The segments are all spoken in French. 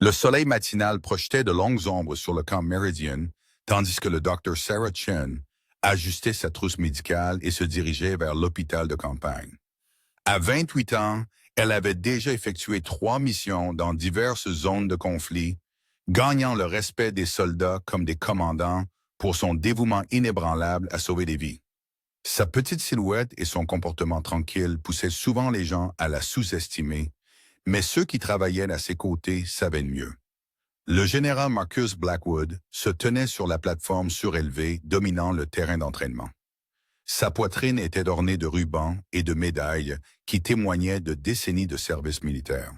Le soleil matinal projetait de longues ombres sur le camp Meridian, tandis que le docteur Sarah Chen ajustait sa trousse médicale et se dirigeait vers l'hôpital de campagne. À 28 ans, elle avait déjà effectué 3 missions dans diverses zones de conflit, gagnant le respect des soldats comme des commandants pour son dévouement inébranlable à sauver des vies. Sa petite silhouette et son comportement tranquille poussaient souvent les gens à la sous-estimer, mais ceux qui travaillaient à ses côtés savaient mieux. Le général Marcus Blackwood se tenait sur la plateforme surélevée dominant le terrain d'entraînement. Sa poitrine était ornée de rubans et de médailles qui témoignaient de décennies de service militaire.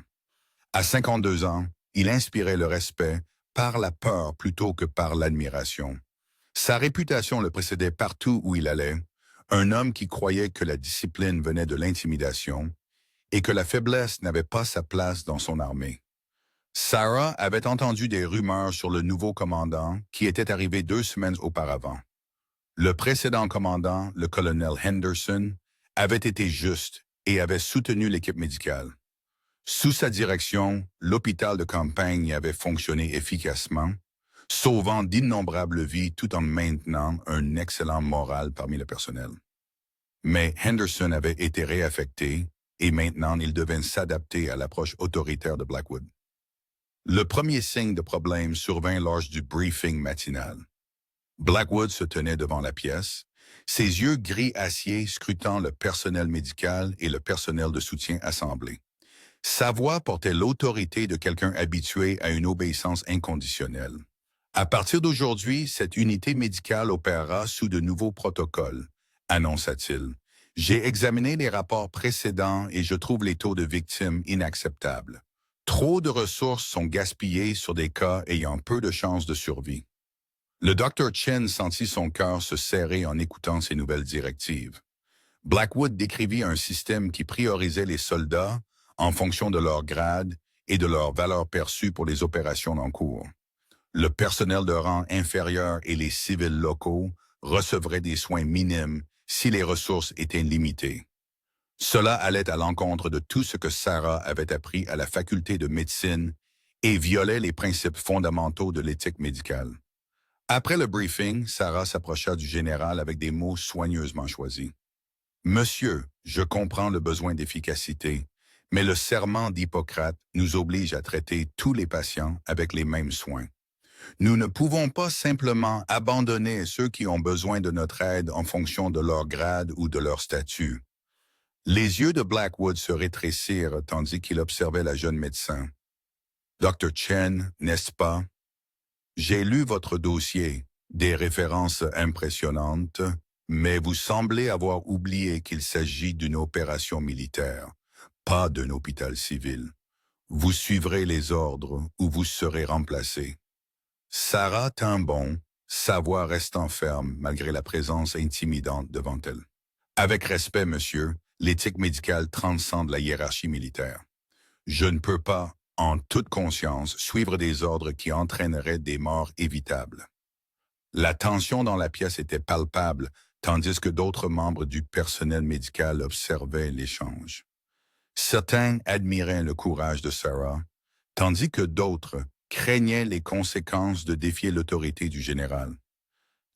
À 52 ans, il inspirait le respect par la peur plutôt que par l'admiration. Sa réputation le précédait partout où il allait, un homme qui croyait que la discipline venait de l'intimidation et que la faiblesse n'avait pas sa place dans son armée. Sarah avait entendu des rumeurs sur le nouveau commandant qui était arrivé 2 semaines auparavant. Le précédent commandant, le colonel Henderson, avait été juste et avait soutenu l'équipe médicale. Sous sa direction, l'hôpital de campagne avait fonctionné efficacement, sauvant d'innombrables vies tout en maintenant un excellent moral parmi le personnel. Mais Henderson avait été réaffecté et maintenant il devait s'adapter à l'approche autoritaire de Blackwood. Le premier signe de problème survint lors du briefing matinal. Blackwood se tenait devant la pièce, ses yeux gris acier scrutant le personnel médical et le personnel de soutien assemblés. Sa voix portait l'autorité de quelqu'un habitué à une obéissance inconditionnelle. À partir d'aujourd'hui, cette unité médicale opérera sous de nouveaux protocoles, annonça-t-il. J'ai examiné les rapports précédents et je trouve les taux de victimes inacceptables. Trop de ressources sont gaspillées sur des cas ayant peu de chances de survie. Le docteur Chen sentit son cœur se serrer en écoutant ces nouvelles directives. Blackwood décrivit un système qui priorisait les soldats en fonction de leur grade et de leur valeur perçue pour les opérations en cours. Le personnel de rang inférieur et les civils locaux recevraient des soins minimes si les ressources étaient limitées. Cela allait à l'encontre de tout ce que Sarah avait appris à la faculté de médecine et violait les principes fondamentaux de l'éthique médicale. Après le briefing, Sarah s'approcha du général avec des mots soigneusement choisis. « Monsieur, je comprends le besoin d'efficacité, mais le serment d'Hippocrate nous oblige à traiter tous les patients avec les mêmes soins. Nous ne pouvons pas simplement abandonner ceux qui ont besoin de notre aide en fonction de leur grade ou de leur statut. » Les yeux de Blackwood se rétrécirent tandis qu'il observait la jeune médecin. « Dr. Chen, n'est-ce pas? J'ai lu votre dossier, des références impressionnantes, mais vous semblez avoir oublié qu'il s'agit d'une opération militaire, pas d'un hôpital civil. Vous suivrez les ordres ou vous serez remplacé. » Sarah tint bon, sa voix restant ferme malgré la présence intimidante devant elle. « Avec respect, monsieur, l'éthique médicale transcende la hiérarchie militaire. Je ne peux pas, en toute conscience, suivre des ordres qui entraîneraient des morts évitables. » La tension dans la pièce était palpable, tandis que d'autres membres du personnel médical observaient l'échange. Certains admiraient le courage de Sarah, tandis que d'autres craignaient les conséquences de défier l'autorité du général.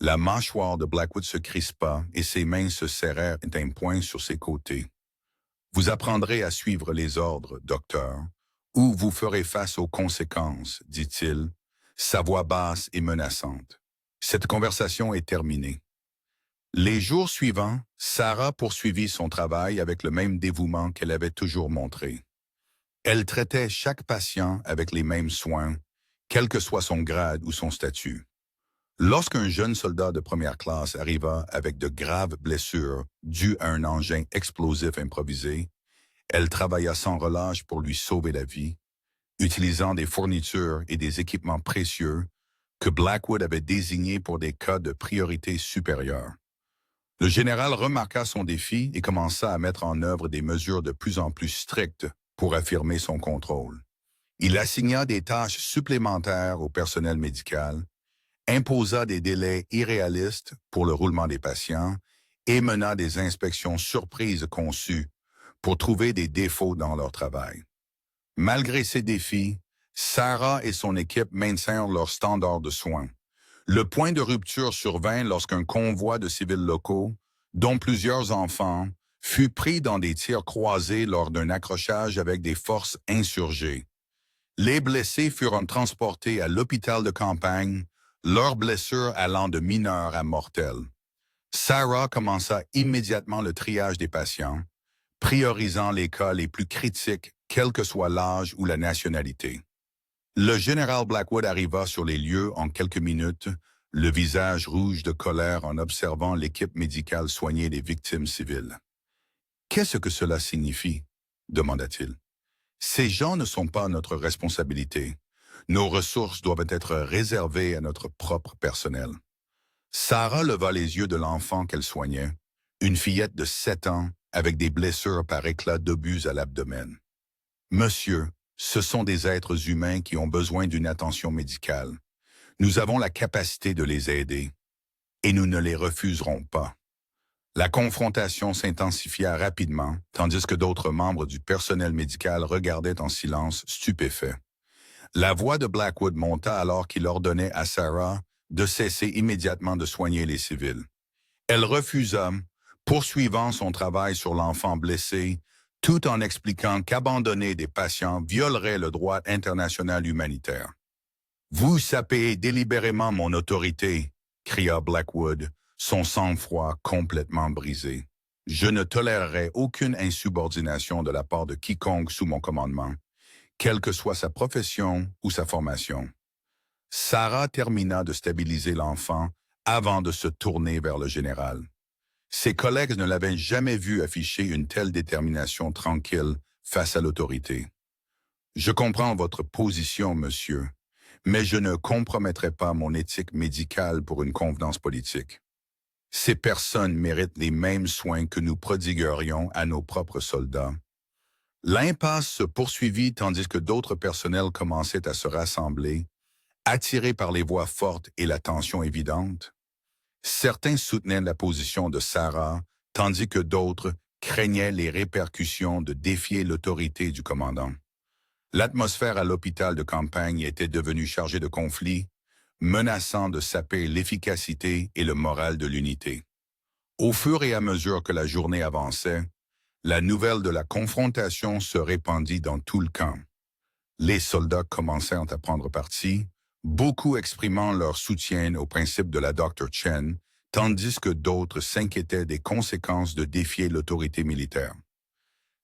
La mâchoire de Blackwood se crispa et ses mains se serrèrent d'un point sur ses côtés. « Vous apprendrez à suivre les ordres, docteur, ou vous ferez face aux conséquences, dit-il, sa voix basse et menaçante. Cette conversation est terminée. » Les jours suivants, Sarah poursuivit son travail avec le même dévouement qu'elle avait toujours montré. Elle traitait chaque patient avec les mêmes soins, quel que soit son grade ou son statut. Lorsqu'un jeune soldat de première classe arriva avec de graves blessures dues à un engin explosif improvisé, elle travailla sans relâche pour lui sauver la vie, utilisant des fournitures et des équipements précieux que Blackwood avait désignés pour des cas de priorité supérieure. Le général remarqua son défi et commença à mettre en œuvre des mesures de plus en plus strictes pour affirmer son contrôle. Il assigna des tâches supplémentaires au personnel médical, imposa des délais irréalistes pour le roulement des patients et mena des inspections surprises conçues pour trouver des défauts dans leur travail. Malgré ces défis, Sarah et son équipe maintinrent leur standard de soins. Le point de rupture survint lorsqu'un convoi de civils locaux, dont plusieurs enfants, fut pris dans des tirs croisés lors d'un accrochage avec des forces insurgées. Les blessés furent transportés à l'hôpital de campagne, leurs blessures allant de mineures à mortelles. Sarah commença immédiatement le triage des patients, priorisant les cas les plus critiques, quel que soit l'âge ou la nationalité. Le général Blackwood arriva sur les lieux en quelques minutes, le visage rouge de colère en observant l'équipe médicale soigner les victimes civiles. « Qu'est-ce que cela signifie ?» demanda-t-il. « Ces gens ne sont pas notre responsabilité. Nos ressources doivent être réservées à notre propre personnel. » Sarah leva les yeux de l'enfant qu'elle soignait, une fillette de 7 ans avec des blessures par éclat d'obus à l'abdomen. « Monsieur, ce sont des êtres humains qui ont besoin d'une attention médicale. Nous avons la capacité de les aider, et nous ne les refuserons pas. » La confrontation s'intensifia rapidement, tandis que d'autres membres du personnel médical regardaient en silence stupéfaits. La voix de Blackwood monta alors qu'il ordonnait à Sarah de cesser immédiatement de soigner les civils. Elle refusa, poursuivant son travail sur l'enfant blessé, tout en expliquant qu'abandonner des patients violerait le droit international humanitaire. « Vous sapez délibérément mon autorité », cria Blackwood, son sang-froid complètement brisé. « Je ne tolérerai aucune insubordination de la part de quiconque sous mon commandement, quelle que soit sa profession ou sa formation. » Sarah termina de stabiliser l'enfant avant de se tourner vers le général. Ses collègues ne l'avaient jamais vu afficher une telle détermination tranquille face à l'autorité. « Je comprends votre position, monsieur, mais je ne compromettrai pas mon éthique médicale pour une convenance politique. Ces personnes méritent les mêmes soins que nous prodiguerions à nos propres soldats. » L'impasse se poursuivit tandis que d'autres personnels commençaient à se rassembler, attirés par les voix fortes et la tension évidente. Certains soutenaient la position de Sarah, tandis que d'autres craignaient les répercussions de défier l'autorité du commandant. L'atmosphère à l'hôpital de campagne était devenue chargée de conflits, menaçant de saper l'efficacité et le moral de l'unité. Au fur et à mesure que la journée avançait, la nouvelle de la confrontation se répandit dans tout le camp. Les soldats commencèrent à prendre parti, beaucoup exprimant leur soutien au principe de la Dr. Chen, tandis que d'autres s'inquiétaient des conséquences de défier l'autorité militaire.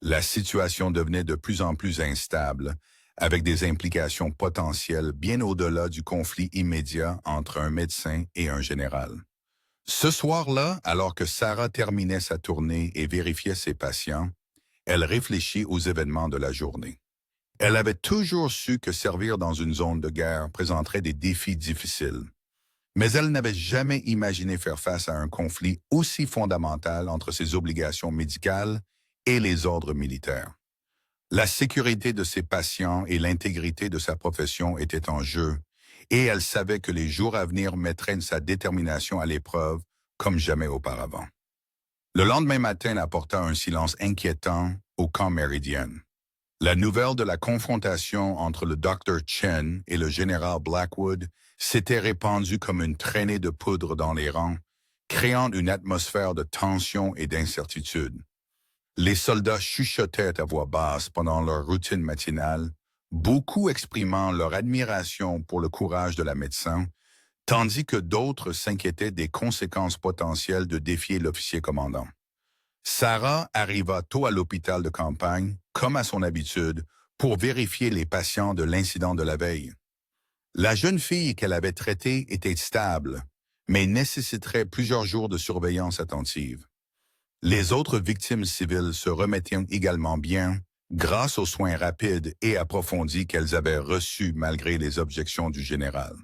La situation devenait de plus en plus instable, avec des implications potentielles bien au-delà du conflit immédiat entre un médecin et un général. Ce soir-là, alors que Sarah terminait sa tournée et vérifiait ses patients, elle réfléchit aux événements de la journée. Elle avait toujours su que servir dans une zone de guerre présenterait des défis difficiles, mais elle n'avait jamais imaginé faire face à un conflit aussi fondamental entre ses obligations médicales et les ordres militaires. La sécurité de ses patients et l'intégrité de sa profession étaient en jeu, et elle savait que les jours à venir mettraient sa détermination à l'épreuve comme jamais auparavant. Le lendemain matin apporta un silence inquiétant au camp Méridien. La nouvelle de la confrontation entre le Dr. Chen et le général Blackwood s'était répandue comme une traînée de poudre dans les rangs, créant une atmosphère de tension et d'incertitude. Les soldats chuchotaient à voix basse pendant leur routine matinale, beaucoup exprimant leur admiration pour le courage de la médecin, tandis que d'autres s'inquiétaient des conséquences potentielles de défier l'officier commandant. Sarah arriva tôt à l'hôpital de campagne, comme à son habitude, pour vérifier les patients de l'incident de la veille. La jeune fille qu'elle avait traitée était stable, mais nécessiterait plusieurs jours de surveillance attentive. Les autres victimes civiles se remettaient également bien, grâce aux soins rapides et approfondis qu'elles avaient reçus malgré les objections du général.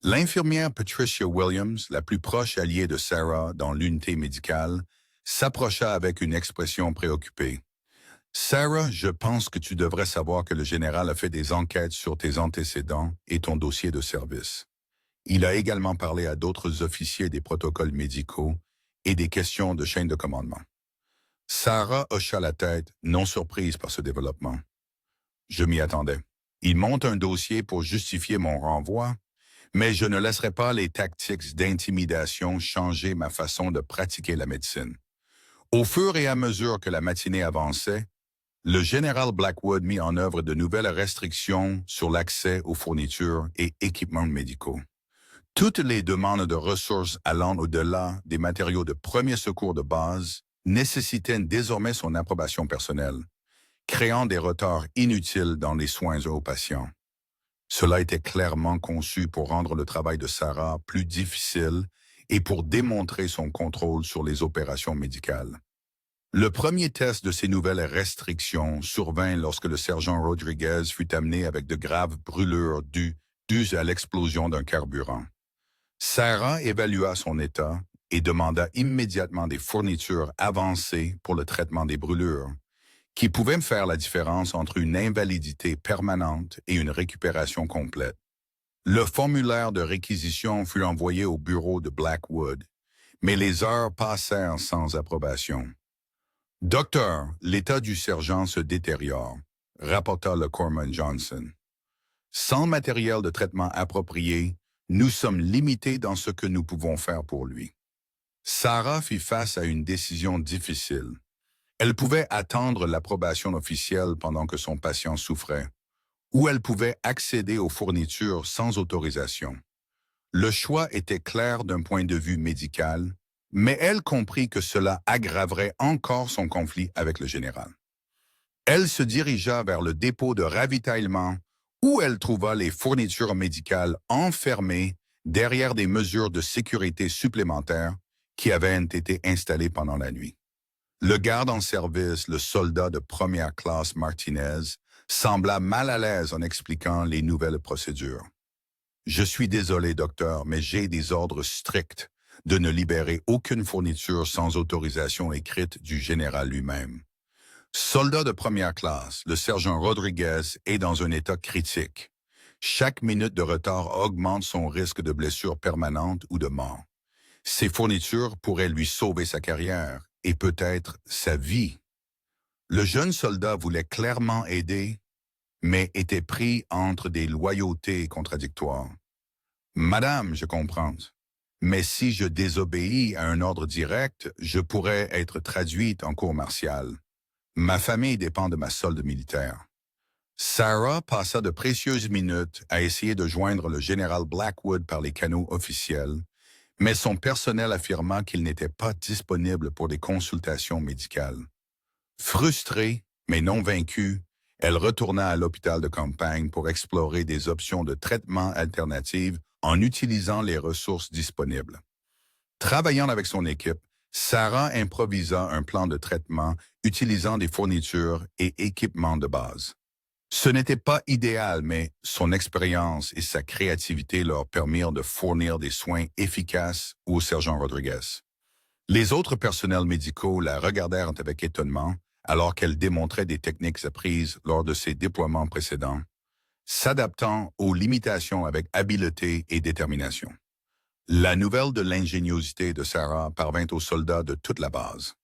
L'infirmière Patricia Williams, la plus proche alliée de Sarah dans l'unité médicale, s'approcha avec une expression préoccupée. « Sarah, je pense que tu devrais savoir que le général a fait des enquêtes sur tes antécédents et ton dossier de service. Il a également parlé à d'autres officiers des protocoles médicaux et des questions de chaîne de commandement. » Sarah hocha la tête, non surprise par ce développement. « Je m'y attendais. Il monte un dossier pour justifier mon renvoi, mais je ne laisserai pas les tactiques d'intimidation changer ma façon de pratiquer la médecine. Au fur et à mesure que la matinée avançait, le général Blackwood mit en œuvre de nouvelles restrictions sur l'accès aux fournitures et équipements médicaux. Toutes les demandes de ressources allant au-delà des matériaux de premier secours de base nécessitaient désormais son approbation personnelle, créant des retards inutiles dans les soins aux patients. Cela était clairement conçu pour rendre le travail de Sarah plus difficile et pour démontrer son contrôle sur les opérations médicales. Le premier test de ces nouvelles restrictions survint lorsque le sergent Rodriguez fut amené avec de graves brûlures dues à l'explosion d'un carburant. Sarah évalua son état et demanda immédiatement des fournitures avancées pour le traitement des brûlures, qui pouvaient faire la différence entre une invalidité permanente et une récupération complète. Le formulaire de réquisition fut envoyé au bureau de Blackwood, mais les heures passèrent sans approbation. « Docteur, l'état du sergent se détériore », rapporta le corpsman Johnson. « Sans matériel de traitement approprié, nous sommes limités dans ce que nous pouvons faire pour lui. » Sarah fit face à une décision difficile. Elle pouvait attendre l'approbation officielle pendant que son patient souffrait, ou elle pouvait accéder aux fournitures sans autorisation. Le choix était clair d'un point de vue médical, mais elle comprit que cela aggraverait encore son conflit avec le général. Elle se dirigea vers le dépôt de ravitaillement où elle trouva les fournitures médicales enfermées derrière des mesures de sécurité supplémentaires qui avaient été installées pendant la nuit. Le garde en service, le soldat de première classe Martinez, sembla mal à l'aise en expliquant les nouvelles procédures. « Je suis désolé, docteur, mais j'ai des ordres stricts de ne libérer aucune fourniture sans autorisation écrite du général lui-même. Soldat de première classe, le sergent Rodriguez est dans un état critique. Chaque minute de retard augmente son risque de blessure permanente ou de mort. Ces fournitures pourraient lui sauver sa carrière et peut-être sa vie. » Le jeune soldat voulait clairement aider, mais était pris entre des loyautés contradictoires. « Madame, je comprends. Mais si je désobéis à un ordre direct, je pourrais être traduite en cour martiale. Ma famille dépend de ma solde militaire. » Sarah passa de précieuses minutes à essayer de joindre le général Blackwood par les canaux officiels, mais son personnel affirma qu'il n'était pas disponible pour des consultations médicales. Frustrée, mais non vaincue, elle retourna à l'hôpital de campagne pour explorer des options de traitement alternatives en utilisant les ressources disponibles. Travaillant avec son équipe, Sarah improvisa un plan de traitement utilisant des fournitures et équipements de base. Ce n'était pas idéal, mais son expérience et sa créativité leur permirent de fournir des soins efficaces au sergent Rodriguez. Les autres personnels médicaux la regardèrent avec étonnement alors qu'elle démontrait des techniques apprises lors de ses déploiements précédents, s'adaptant aux limitations avec habileté et détermination. La nouvelle de l'ingéniosité de Sarah parvint aux soldats de toute la base.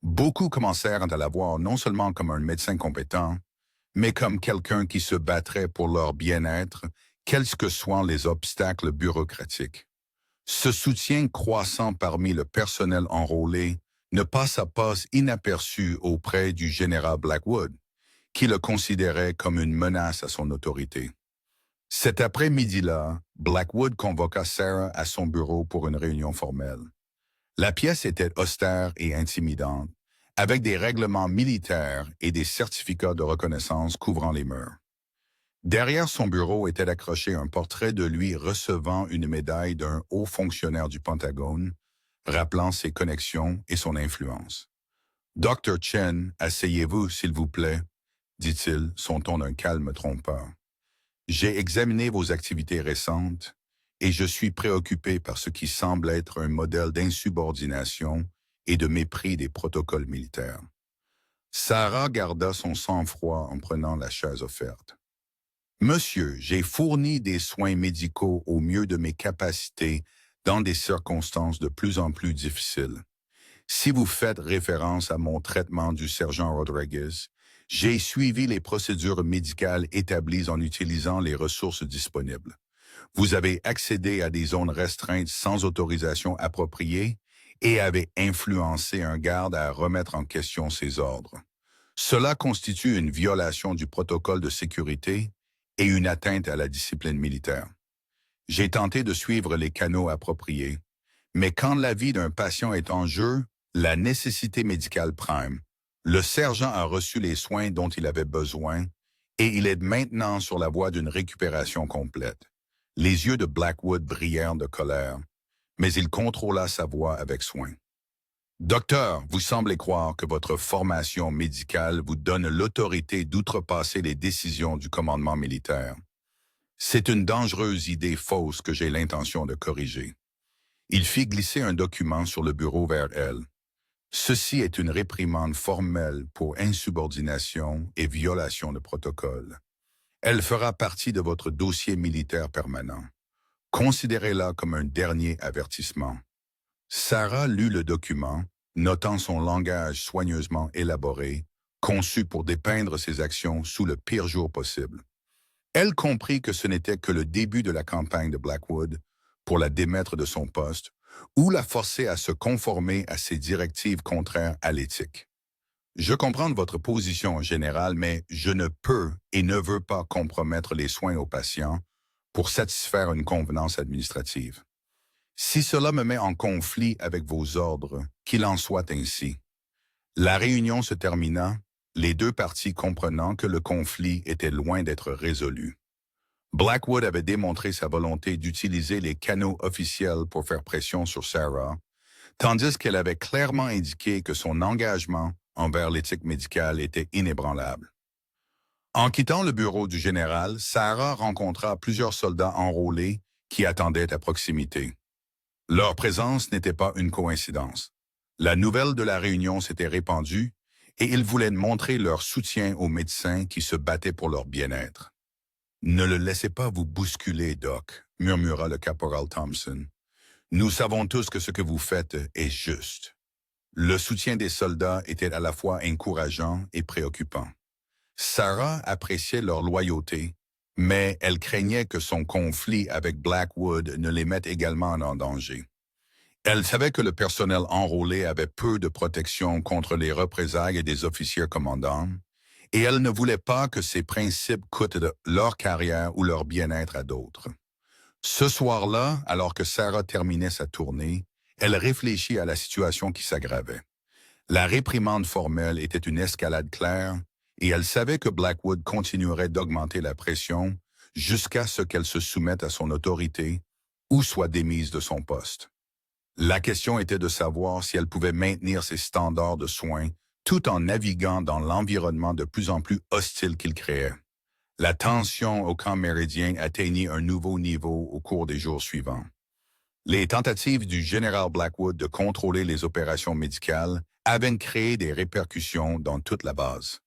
Beaucoup commencèrent à la voir non seulement comme un médecin compétent, mais comme quelqu'un qui se battrait pour leur bien-être, quels que soient les obstacles bureaucratiques. Ce soutien croissant parmi le personnel enrôlé ne passa pas inaperçu auprès du général Blackwood, qui le considérait comme une menace à son autorité. Cet après-midi-là, Blackwood convoqua Sarah à son bureau pour une réunion formelle. La pièce était austère et intimidante, avec des règlements militaires et des certificats de reconnaissance couvrant les murs. Derrière son bureau était accroché un portrait de lui recevant une médaille d'un haut fonctionnaire du Pentagone, rappelant ses connexions et son influence. « Dr. Chen, asseyez-vous, s'il vous plaît, » dit-il, son ton d'un calme trompeur. « J'ai examiné vos activités récentes et je suis préoccupé par ce qui semble être un modèle d'insubordination et de mépris des protocoles militaires. » Sarah garda son sang-froid en prenant la chaise offerte. « Monsieur, j'ai fourni des soins médicaux au mieux de mes capacités dans des circonstances de plus en plus difficiles. Si vous faites référence à mon traitement du sergent Rodriguez, J'ai suivi les procédures médicales établies en utilisant les ressources disponibles. Vous avez accédé à des zones restreintes sans autorisation appropriée et avez influencé un garde à remettre en question ses ordres. Cela constitue une violation du protocole de sécurité et une atteinte à la discipline militaire. J'ai tenté de suivre les canaux appropriés, mais quand la vie d'un patient est en jeu, la nécessité médicale prime. Le sergent a reçu les soins dont il avait besoin et il est maintenant sur la voie d'une récupération complète. Les yeux de Blackwood brillèrent de colère, mais il contrôla sa voix avec soin. Docteur, vous semblez croire que votre formation médicale vous donne l'autorité d'outrepasser les décisions du commandement militaire. C'est une dangereuse idée fausse que j'ai l'intention de corriger. Il fit glisser un document sur le bureau vers elle. Ceci est une réprimande formelle pour insubordination et violation de protocole. Elle fera partie de votre dossier militaire permanent. Considérez-la comme un dernier avertissement. Sarah lut le document, notant son langage soigneusement élaboré, conçu pour dépeindre ses actions sous le pire jour possible. Elle comprit que ce n'était que le début de la campagne de Blackwood pour la démettre de son poste ou la forcer à se conformer à ses directives contraires à l'éthique. Je comprends votre position en général, mais je ne peux et ne veux pas compromettre les soins aux patients pour satisfaire une convenance administrative. Si cela me met en conflit avec vos ordres, qu'il en soit ainsi. La réunion se termina, les deux parties comprenant que le conflit était loin d'être résolu. Blackwood avait démontré sa volonté d'utiliser les canaux officiels pour faire pression sur Sarah, tandis qu'elle avait clairement indiqué que son engagement envers l'éthique médicale était inébranlable. En quittant le bureau du général, Sarah rencontra plusieurs soldats enrôlés qui attendaient à proximité. Leur présence n'était pas une coïncidence. La nouvelle de la réunion s'était répandue et ils voulaient montrer leur soutien aux médecins qui se battaient pour leur bien-être. « Ne le laissez pas vous bousculer, Doc », murmura le caporal Thompson. « Nous savons tous que ce que vous faites est juste. » Le soutien des soldats était à la fois encourageant et préoccupant. Sarah appréciait leur loyauté, mais elle craignait que son conflit avec Blackwood ne les mette également en danger. Elle savait que le personnel enrôlé avait peu de protection contre les représailles des officiers commandants, et elle ne voulait pas que ces principes coûtent leur carrière ou leur bien-être à d'autres. Ce soir-là, alors que Sarah terminait sa tournée, elle réfléchit à la situation qui s'aggravait. La réprimande formelle était une escalade claire, et elle savait que Blackwood continuerait d'augmenter la pression jusqu'à ce qu'elle se soumette à son autorité ou soit démise de son poste. La question était de savoir si elle pouvait maintenir ses standards de soins tout en naviguant dans l'environnement de plus en plus hostile qu'il créait. La tension au camp méridien atteignit un nouveau niveau au cours des jours suivants. Les tentatives du général Blackwood de contrôler les opérations médicales avaient créé des répercussions dans toute la base.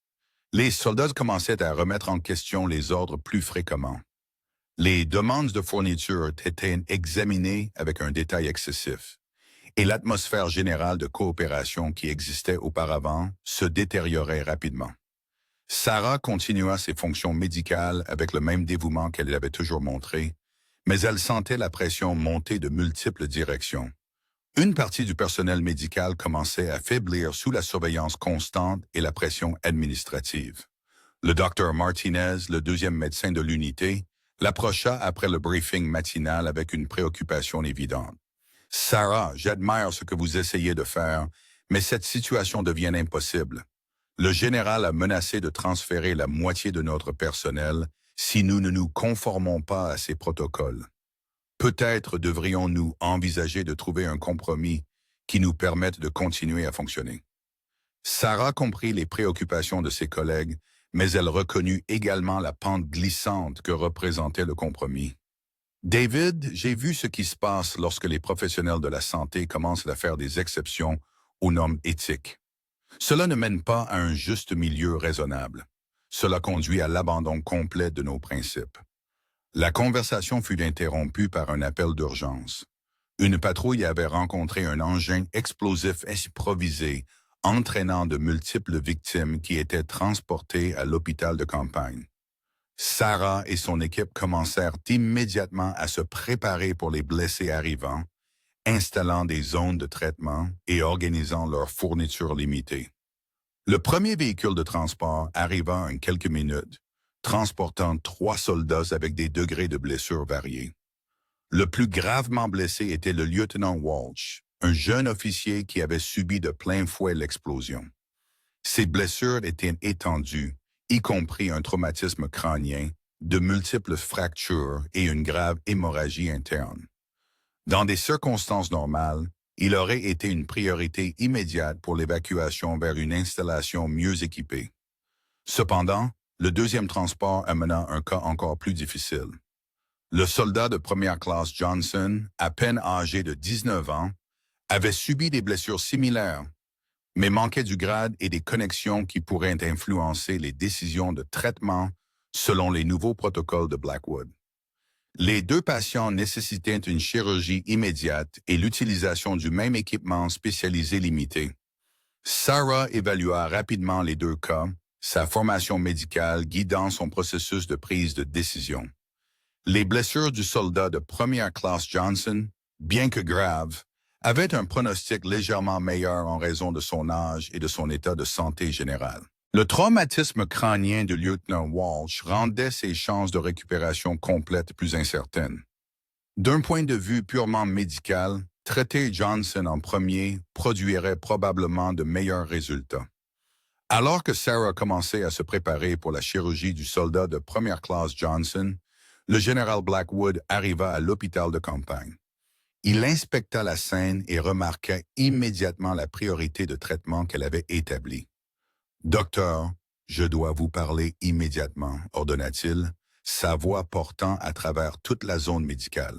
Les soldats commençaient à remettre en question les ordres plus fréquemment. Les demandes de fourniture étaient examinées avec un détail excessif, et l'atmosphère générale de coopération qui existait auparavant se détériorait rapidement. Sarah continua ses fonctions médicales avec le même dévouement qu'elle avait toujours montré, mais elle sentait la pression monter de multiples directions. Une partie du personnel médical commençait à faiblir sous la surveillance constante et la pression administrative. Le docteur Martinez, le deuxième médecin de l'unité, l'approcha après le briefing matinal avec une préoccupation évidente. « Sarah, j'admire ce que vous essayez de faire, mais cette situation devient impossible. Le général a menacé de transférer la moitié de notre personnel si nous ne nous conformons pas à ces protocoles. Peut-être devrions-nous envisager de trouver un compromis qui nous permette de continuer à fonctionner. » Sarah comprit les préoccupations de ses collègues, mais elle reconnut également la pente glissante que représentait le compromis. « David, j'ai vu ce qui se passe lorsque les professionnels de la santé commencent à faire des exceptions aux normes éthiques. Cela ne mène pas à un juste milieu raisonnable. Cela conduit à l'abandon complet de nos principes. » La conversation fut interrompue par un appel d'urgence. Une patrouille avait rencontré un engin explosif improvisé entraînant de multiples victimes qui étaient transportées à l'hôpital de campagne. Sarah et son équipe commencèrent immédiatement à se préparer pour les blessés arrivants, installant des zones de traitement et organisant leur fourniture limitée. Le premier véhicule de transport arriva en quelques minutes, transportant 3 soldats avec des degrés de blessures variés. Le plus gravement blessé était le lieutenant Walsh, un jeune officier qui avait subi de plein fouet l'explosion. Ses blessures étaient étendues, y compris un traumatisme crânien, de multiples fractures et une grave hémorragie interne. Dans des circonstances normales, il aurait été une priorité immédiate pour l'évacuation vers une installation mieux équipée. Cependant, le deuxième transport amena un cas encore plus difficile. Le soldat de première classe Johnson, à peine âgé de 19 ans, avait subi des blessures similaires, mais manquait du grade et des connexions qui pourraient influencer les décisions de traitement selon les nouveaux protocoles de Blackwood. Les 2 patients nécessitaient une chirurgie immédiate et l'utilisation du même équipement spécialisé limité. Sarah évalua rapidement les 2 cas, sa formation médicale guidant son processus de prise de décision. Les blessures du soldat de première classe Johnson, bien que graves, avaient un pronostic légèrement meilleur en raison de son âge et de son état de santé général. Le traumatisme crânien du lieutenant Walsh rendait ses chances de récupération complète plus incertaines. D'un point de vue purement médical, traiter Johnson en premier produirait probablement de meilleurs résultats. Alors que Sarah commençait à se préparer pour la chirurgie du soldat de première classe Johnson, le général Blackwood arriva à l'hôpital de campagne. Il inspecta la scène et remarqua immédiatement la priorité de traitement qu'elle avait établie. « Docteur, je dois vous parler immédiatement », ordonna-t-il, sa voix portant à travers toute la zone médicale.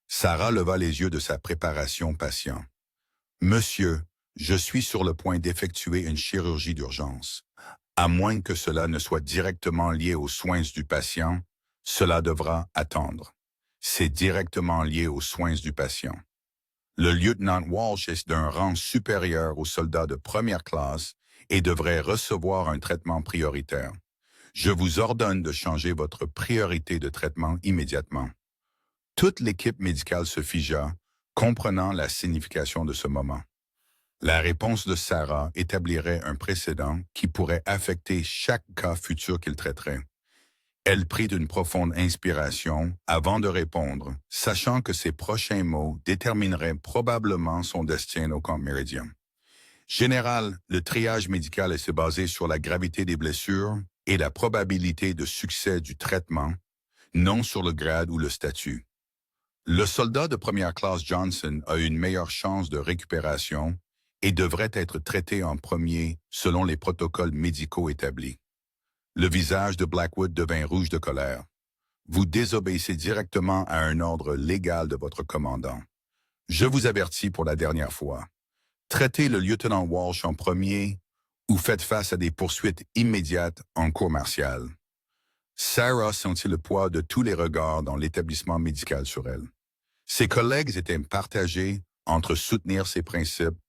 Sarah leva les yeux de sa préparation patient. « Monsieur, je suis sur le point d'effectuer une chirurgie d'urgence. À moins que cela ne soit directement lié aux soins du patient, cela devra attendre. C'est directement lié aux soins du patient. Le lieutenant Walsh est d'un rang supérieur aux soldats de première classe et devrait recevoir un traitement prioritaire. Je vous ordonne de changer votre priorité de traitement immédiatement. » Toute l'équipe médicale se figea, comprenant la signification de ce moment. La réponse de Sarah établirait un précédent qui pourrait affecter chaque cas futur qu'il traiterait. Elle prit une profonde inspiration avant de répondre, sachant que ses prochains mots détermineraient probablement son destin au camp Méridien. Général, le triage médical est basé sur la gravité des blessures et la probabilité de succès du traitement, non sur le grade ou le statut. Le soldat de première classe Johnson a une meilleure chance de récupération et devrait être traité en premier selon les protocoles médicaux établis. Le visage de Blackwood devint rouge de colère. Vous désobéissez directement à un ordre légal de votre commandant. Je vous avertis pour la dernière fois. Traitez le lieutenant Walsh en premier ou faites face à des poursuites immédiates en cour martiale. Sarah sentit le poids de tous les regards dans l'établissement médical sur elle. Ses collègues étaient partagés entre soutenir ses principes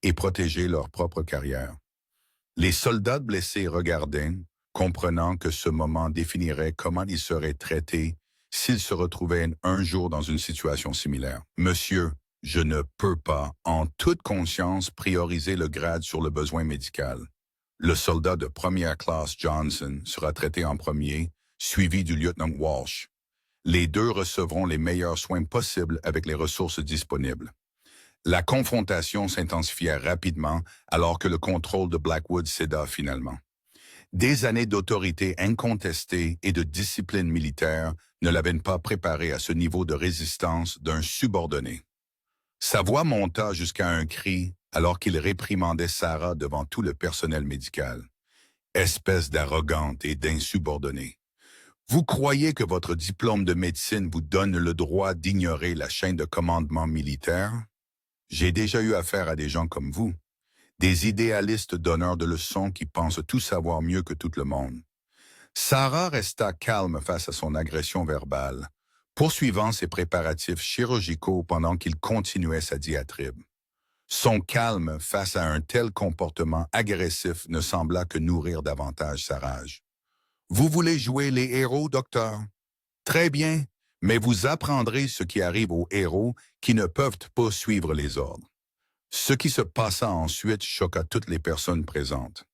et protéger leur propre carrière. Les soldats blessés regardaient, comprenant que ce moment définirait comment ils seraient traités s'ils se retrouvaient un jour dans une situation similaire. « Monsieur, je ne peux pas, en toute conscience, prioriser le grade sur le besoin médical. Le soldat de première classe Johnson sera traité en premier, suivi du lieutenant Walsh. Les 2 recevront les meilleurs soins possibles avec les ressources disponibles. » La confrontation s'intensifia rapidement alors que le contrôle de Blackwood céda finalement. Des années d'autorité incontestée et de discipline militaire ne l'avaient pas préparé à ce niveau de résistance d'un subordonné. Sa voix monta jusqu'à un cri alors qu'il réprimandait Sarah devant tout le personnel médical. « Espèce d'arrogante et d'insubordonnée. Vous croyez que votre diplôme de médecine vous donne le droit d'ignorer la chaîne de commandement militaire? J'ai déjà eu affaire à des gens comme vous. Des idéalistes donneurs de leçons qui pensent tout savoir mieux que tout le monde. » Sarah resta calme face à son agression verbale, poursuivant ses préparatifs chirurgicaux pendant qu'il continuait sa diatribe. Son calme face à un tel comportement agressif ne sembla que nourrir davantage sa rage. « Vous voulez jouer les héros, docteur? Très bien, mais vous apprendrez ce qui arrive aux héros qui ne peuvent pas suivre les ordres. » Ce qui se passa ensuite choqua toutes les personnes présentes.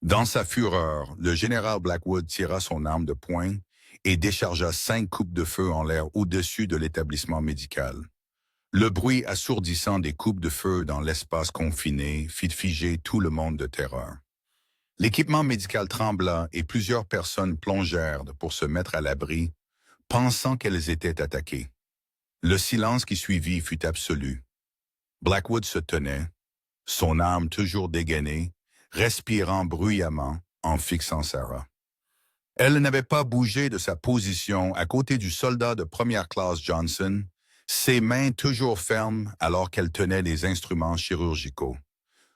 Dans sa fureur, le général Blackwood tira son arme de poing et déchargea 5 coupes de feu en l'air au-dessus de l'établissement médical. Le bruit assourdissant des coupes de feu dans l'espace confiné fit figer tout le monde de terreur. L'équipement médical trembla et plusieurs personnes plongèrent pour se mettre à l'abri, pensant qu'elles étaient attaquées. Le silence qui suivit fut absolu. Blackwood se tenait, son arme toujours dégainée, respirant bruyamment en fixant Sarah. Elle n'avait pas bougé de sa position à côté du soldat de première classe Johnson, ses mains toujours fermes alors qu'elle tenait les instruments chirurgicaux.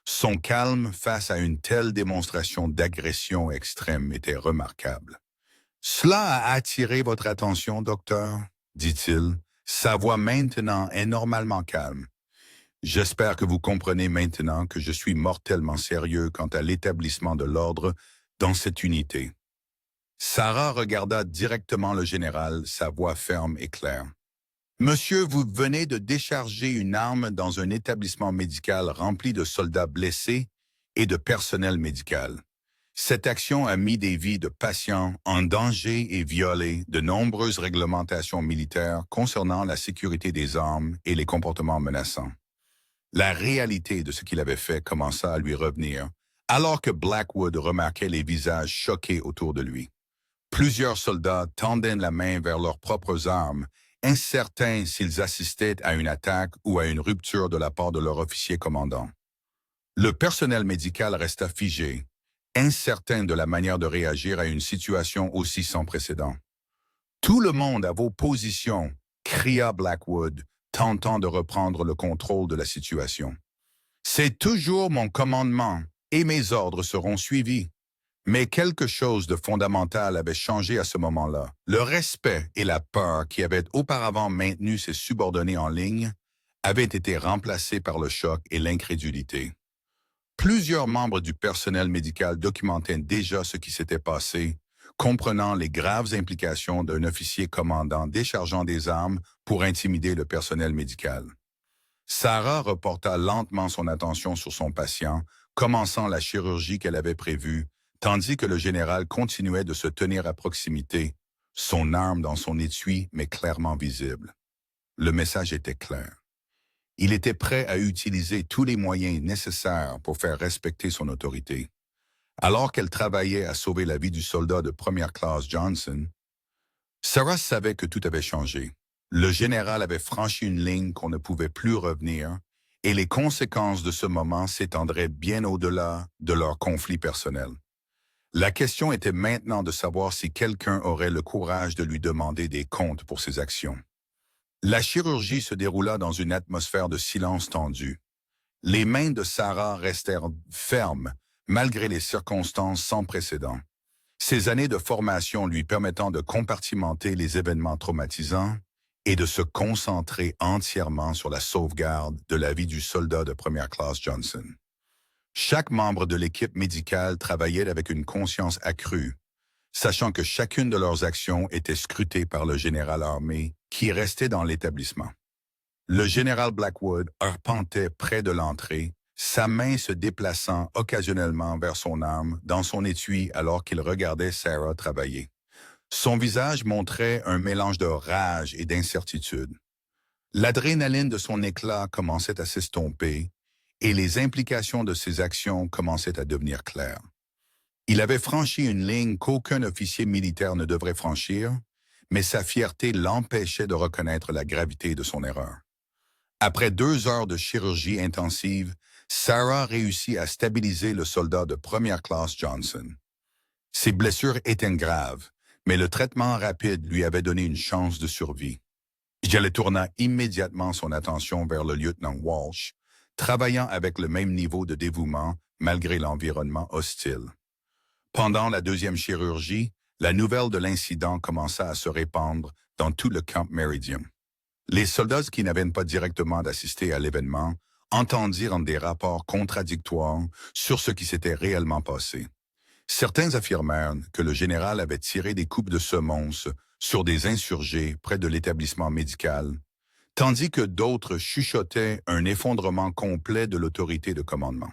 Son calme face à une telle démonstration d'agression extrême était remarquable. « Cela a attiré votre attention, docteur ?» dit-il. Sa voix maintenant est normalement calme. « J'espère que vous comprenez maintenant que je suis mortellement sérieux quant à l'établissement de l'ordre dans cette unité. » Sarah regarda directement le général, sa voix ferme et claire. « Monsieur, vous venez de décharger une arme dans un établissement médical rempli de soldats blessés et de personnel médical. Cette action a mis des vies de patients en danger et violé de nombreuses réglementations militaires concernant la sécurité des armes et les comportements menaçants. » La réalité de ce qu'il avait fait commença à lui revenir, alors que Blackwood remarquait les visages choqués autour de lui. Plusieurs soldats tendaient la main vers leurs propres armes, incertains s'ils assistaient à une attaque ou à une rupture de la part de leur officier commandant. Le personnel médical resta figé, incertain de la manière de réagir à une situation aussi sans précédent. « Tout le monde à vos positions !» cria Blackwood, tentant de reprendre le contrôle de la situation. « C'est toujours mon commandement et mes ordres seront suivis. » Mais quelque chose de fondamental avait changé à ce moment-là. Le respect et la peur qui avaient auparavant maintenu ses subordonnés en ligne avaient été remplacés par le choc et l'incrédulité. Plusieurs membres du personnel médical documentaient déjà ce qui s'était passé, comprenant les graves implications d'un officier commandant déchargeant des armes pour intimider le personnel médical. Sarah reporta lentement son attention sur son patient, commençant la chirurgie qu'elle avait prévue, tandis que le général continuait de se tenir à proximité, son arme dans son étui mais clairement visible. Le message était clair. Il était prêt à utiliser tous les moyens nécessaires pour faire respecter son autorité. Alors qu'elle travaillait à sauver la vie du soldat de première classe Johnson, Sarah savait que tout avait changé. Le général avait franchi une ligne qu'on ne pouvait plus revenir, et les conséquences de ce moment s'étendraient bien au-delà de leur conflit personnel. La question était maintenant de savoir si quelqu'un aurait le courage de lui demander des comptes pour ses actions. La chirurgie se déroula dans une atmosphère de silence tendu. Les mains de Sarah restèrent fermes, malgré les circonstances sans précédent. Ses années de formation lui permettant de compartimenter les événements traumatisants et de se concentrer entièrement sur la sauvegarde de la vie du soldat de première classe Johnson. Chaque membre de l'équipe médicale travaillait avec une conscience accrue, sachant que chacune de leurs actions était scrutée par le général armé qui restait dans l'établissement. Le général Blackwood arpentait près de l'entrée, sa main se déplaçant occasionnellement vers son arme dans son étui alors qu'il regardait Sarah travailler. Son visage montrait un mélange de rage et d'incertitude. L'adrénaline de son éclat commençait à s'estomper, et les implications de ses actions commençaient à devenir claires. Il avait franchi une ligne qu'aucun officier militaire ne devrait franchir, mais sa fierté l'empêchait de reconnaître la gravité de son erreur. Après 2 heures de chirurgie intensive, Sarah réussit à stabiliser le soldat de première classe Johnson. Ses blessures étaient graves, mais le traitement rapide lui avait donné une chance de survie. Elle tourna immédiatement son attention vers le lieutenant Walsh, travaillant avec le même niveau de dévouement malgré l'environnement hostile. Pendant la 2e chirurgie, la nouvelle de l'incident commença à se répandre dans tout le Camp Meridian. Les soldats qui n'avaient pas directement d'assister à l'événement entendirent des rapports contradictoires sur ce qui s'était réellement passé. Certains affirmèrent que le général avait tiré des coupes de semonces sur des insurgés près de l'établissement médical, tandis que d'autres chuchotaient un effondrement complet de l'autorité de commandement.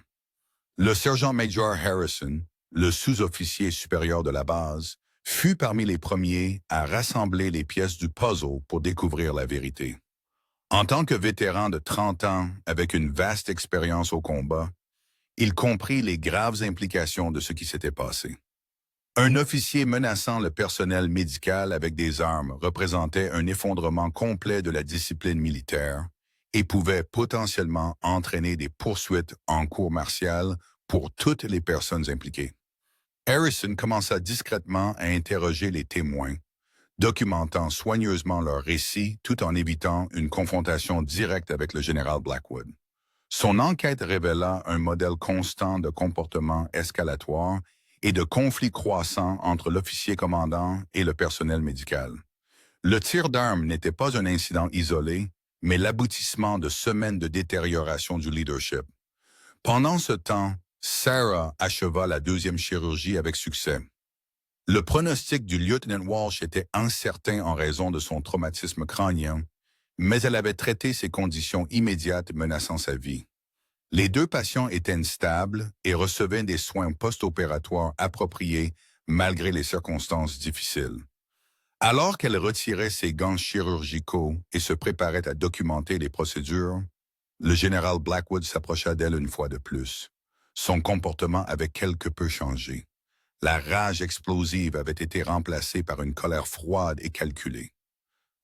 Le sergent-major Harrison, le sous-officier supérieur de la base, fut parmi les premiers à rassembler les pièces du puzzle pour découvrir la vérité. En tant que vétéran de 30 ans avec une vaste expérience au combat, il comprit les graves implications de ce qui s'était passé. Un officier menaçant le personnel médical avec des armes représentait un effondrement complet de la discipline militaire et pouvait potentiellement entraîner des poursuites en cour martiale pour toutes les personnes impliquées. Harrison commença discrètement à interroger les témoins, documentant soigneusement leurs récits tout en évitant une confrontation directe avec le général Blackwood. Son enquête révéla un modèle constant de comportement escalatoire et de conflits croissants entre l'officier commandant et le personnel médical. Le tir d'armes n'était pas un incident isolé, mais l'aboutissement de semaines de détérioration du leadership. Pendant ce temps, Sarah acheva la deuxième chirurgie avec succès. Le pronostic du lieutenant Walsh était incertain en raison de son traumatisme crânien, mais elle avait traité ses conditions immédiates menaçant sa vie. Les deux patients étaient stables et recevaient des soins post-opératoires appropriés malgré les circonstances difficiles. Alors qu'elle retirait ses gants chirurgicaux et se préparait à documenter les procédures, le général Blackwood s'approcha d'elle une fois de plus. Son comportement avait quelque peu changé. La rage explosive avait été remplacée par une colère froide et calculée.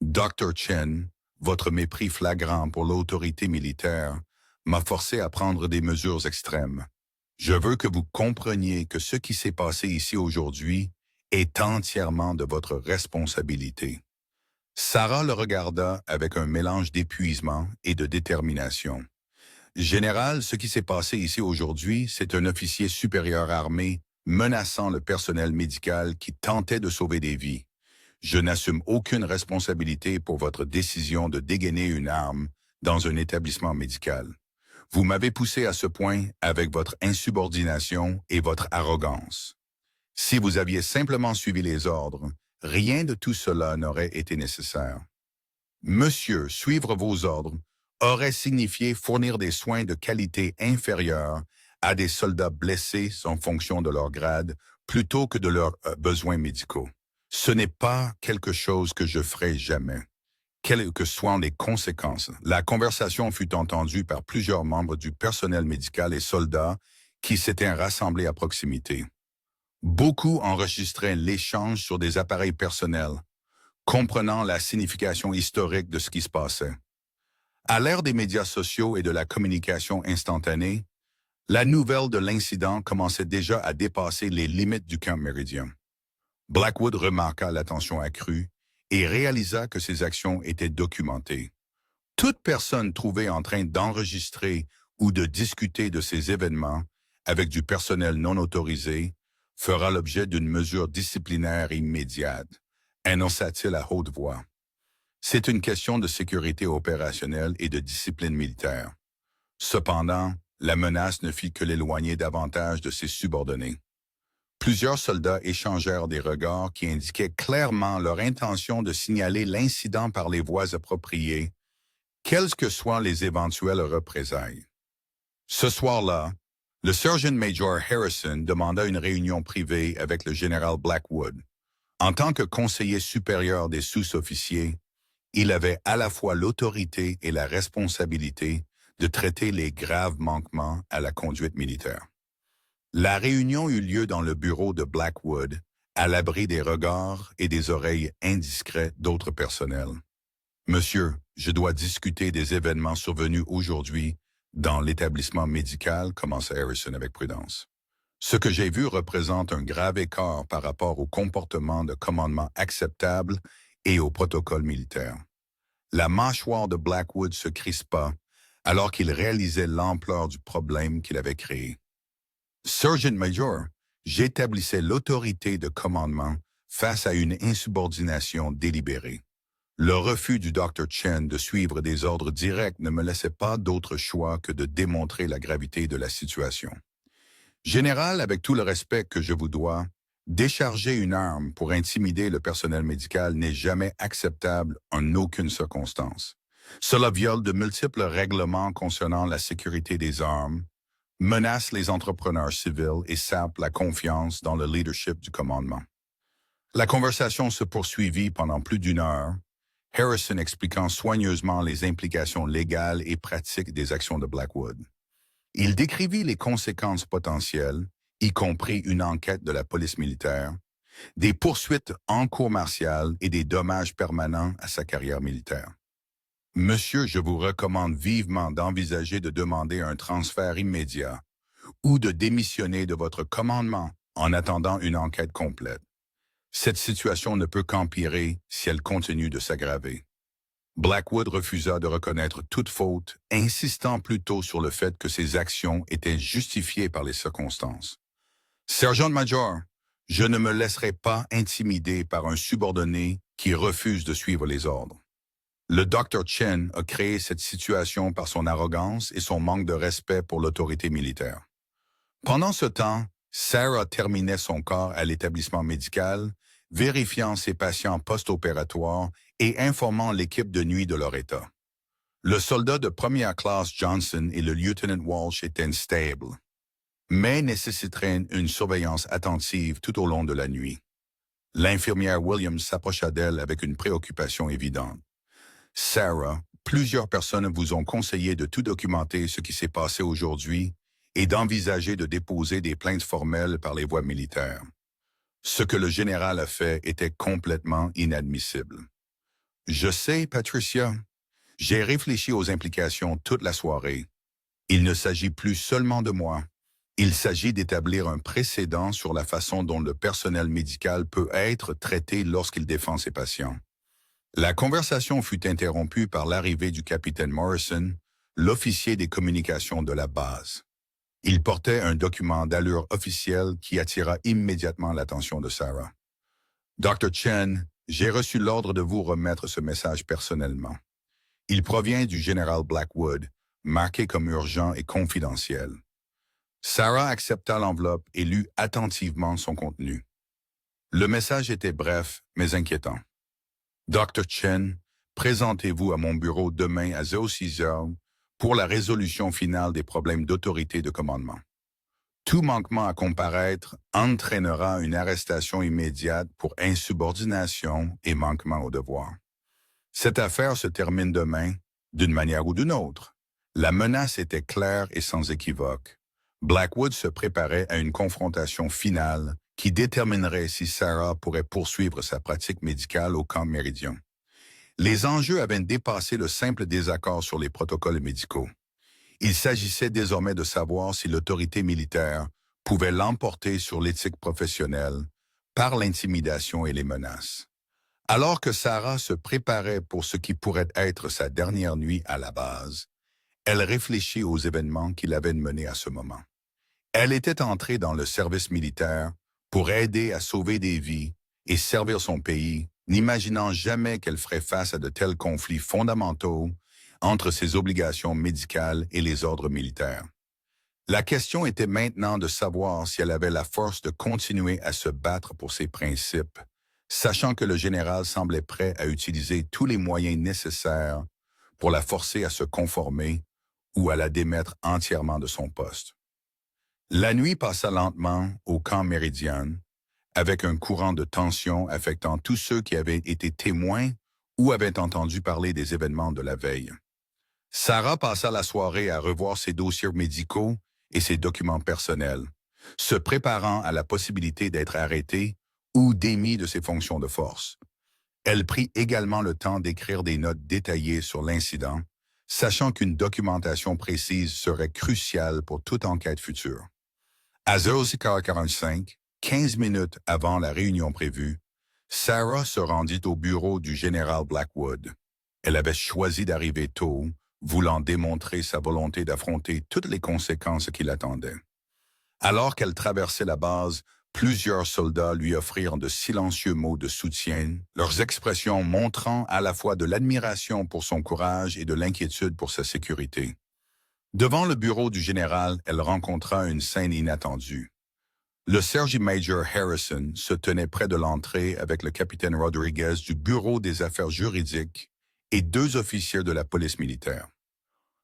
Dr. Chen, votre mépris flagrant pour l'autorité militaire m'a forcé à prendre des mesures extrêmes. Je veux que vous compreniez que ce qui s'est passé ici aujourd'hui est entièrement de votre responsabilité. Sarah le regarda avec un mélange d'épuisement et de détermination. Général, ce qui s'est passé ici aujourd'hui, c'est un officier supérieur armé menaçant le personnel médical qui tentait de sauver des vies. Je n'assume aucune responsabilité pour votre décision de dégainer une arme dans un établissement médical. Vous m'avez poussé à ce point avec votre insubordination et votre arrogance. Si vous aviez simplement suivi les ordres, rien de tout cela n'aurait été nécessaire. Monsieur, suivre vos ordres aurait signifié fournir des soins de qualité inférieure à des soldats blessés en fonction de leur grade plutôt que de leurs besoins médicaux. Ce n'est pas quelque chose que je ferai jamais. Quelles que soient les conséquences, la conversation fut entendue par plusieurs membres du personnel médical et soldats qui s'étaient rassemblés à proximité. Beaucoup enregistraient l'échange sur des appareils personnels, comprenant la signification historique de ce qui se passait. À l'ère des médias sociaux et de la communication instantanée, la nouvelle de l'incident commençait déjà à dépasser les limites du camp méridien. Blackwood remarqua l'attention accrue et réalisa que ses actions étaient documentées. Toute personne trouvée en train d'enregistrer ou de discuter de ces événements avec du personnel non autorisé fera l'objet d'une mesure disciplinaire immédiate, annonça-t-il à haute voix. C'est une question de sécurité opérationnelle et de discipline militaire. Cependant, la menace ne fit que l'éloigner davantage de ses subordonnés. Plusieurs soldats échangèrent des regards qui indiquaient clairement leur intention de signaler l'incident par les voies appropriées, quelles que soient les éventuelles représailles. Ce soir-là, le Sergeant-Major Harrison demanda une réunion privée avec le général Blackwood. En tant que conseiller supérieur des sous-officiers, il avait à la fois l'autorité et la responsabilité de traiter les graves manquements à la conduite militaire. La réunion eut lieu dans le bureau de Blackwood, à l'abri des regards et des oreilles indiscrets d'autres personnels. « Monsieur, je dois discuter des événements survenus aujourd'hui dans l'établissement médical, commença Harrison avec prudence. Ce que j'ai vu représente un grave écart par rapport au comportement de commandement acceptable et au protocole militaire. » La mâchoire de Blackwood se crispa alors qu'il réalisait l'ampleur du problème qu'il avait créé. « Sergeant Major, j'établissais l'autorité de commandement face à une insubordination délibérée. Le refus du Dr. Chen de suivre des ordres directs ne me laissait pas d'autre choix que de démontrer la gravité de la situation. Général, avec tout le respect que je vous dois, décharger une arme pour intimider le personnel médical n'est jamais acceptable en aucune circonstance. Cela viole de multiples règlements concernant la sécurité des armes, menace les entrepreneurs civils et sape la confiance dans le leadership du commandement. La conversation se poursuivit pendant plus d'une heure, Harrison expliquant soigneusement les implications légales et pratiques des actions de Blackwood. Il décrivit les conséquences potentielles, y compris une enquête de la police militaire, des poursuites en cour martiale et des dommages permanents à sa carrière militaire. Monsieur, je vous recommande vivement d'envisager de demander un transfert immédiat ou de démissionner de votre commandement en attendant une enquête complète. Cette situation ne peut qu'empirer si elle continue de s'aggraver. Blackwood refusa de reconnaître toute faute, insistant plutôt sur le fait que ses actions étaient justifiées par les circonstances. Sergent-major, je ne me laisserai pas intimider par un subordonné qui refuse de suivre les ordres. Le Dr. Chen a créé cette situation par son arrogance et son manque de respect pour l'autorité militaire. Pendant ce temps, Sarah terminait son corps à l'établissement médical, vérifiant ses patients post-opératoires et informant l'équipe de nuit de leur état. Le soldat de première classe Johnson et le lieutenant Walsh étaient stables, mais nécessiteraient une surveillance attentive tout au long de la nuit. L'infirmière Williams s'approcha d'elle avec une préoccupation évidente. « Sarah, plusieurs personnes vous ont conseillé de tout documenter ce qui s'est passé aujourd'hui et d'envisager de déposer des plaintes formelles par les voies militaires. Ce que le général a fait était complètement inadmissible. Je sais, Patricia, j'ai réfléchi aux implications toute la soirée. Il ne s'agit plus seulement de moi. Il s'agit d'établir un précédent sur la façon dont le personnel médical peut être traité lorsqu'il défend ses patients. La conversation fut interrompue par l'arrivée du capitaine Morrison, l'officier des communications de la base. Il portait un document d'allure officielle qui attira immédiatement l'attention de Sarah. « Dr. Chen, j'ai reçu l'ordre de vous remettre ce message personnellement. Il provient du général Blackwood, marqué comme urgent et confidentiel. » Sarah accepta l'enveloppe et lut attentivement son contenu. Le message était bref, mais inquiétant. « Dr. Chen, présentez-vous à mon bureau demain à 06 heures pour la résolution finale des problèmes d'autorité de commandement. Tout manquement à comparaître entraînera une arrestation immédiate pour insubordination et manquement au devoir. Cette affaire se termine demain, d'une manière ou d'une autre. La menace était claire et sans équivoque. Blackwood se préparait à une confrontation finale qui déterminerait si Sarah pourrait poursuivre sa pratique médicale au camp Méridien. Les enjeux avaient dépassé le simple désaccord sur les protocoles médicaux. Il s'agissait désormais de savoir si l'autorité militaire pouvait l'emporter sur l'éthique professionnelle par l'intimidation et les menaces. Alors que Sarah se préparait pour ce qui pourrait être sa dernière nuit à la base, elle réfléchit aux événements qui l'avaient menée à ce moment. Elle était entrée dans le service militaire pour aider à sauver des vies et servir son pays, n'imaginant jamais qu'elle ferait face à de tels conflits fondamentaux entre ses obligations médicales et les ordres militaires. La question était maintenant de savoir si elle avait la force de continuer à se battre pour ses principes, sachant que le général semblait prêt à utiliser tous les moyens nécessaires pour la forcer à se conformer ou à la démettre entièrement de son poste. La nuit passa lentement au camp Méridien, avec un courant de tension affectant tous ceux qui avaient été témoins ou avaient entendu parler des événements de la veille. Sarah passa la soirée à revoir ses dossiers médicaux et ses documents personnels, se préparant à la possibilité d'être arrêtée ou démis de ses fonctions de force. Elle prit également le temps d'écrire des notes détaillées sur l'incident, sachant qu'une documentation précise serait cruciale pour toute enquête future. À 00:45, 15 minutes avant la réunion prévue, Sarah se rendit au bureau du général Blackwood. Elle avait choisi d'arriver tôt, voulant démontrer sa volonté d'affronter toutes les conséquences qui l'attendaient. Alors qu'elle traversait la base Plusieurs soldats lui offrirent de silencieux mots de soutien, leurs expressions montrant à la fois de l'admiration pour son courage et de l'inquiétude pour sa sécurité. Devant le bureau du général, elle rencontra une scène inattendue. Le Sergeant Major Harrison se tenait près de l'entrée avec le capitaine Rodriguez du Bureau des affaires juridiques et 2 officiers de la police militaire.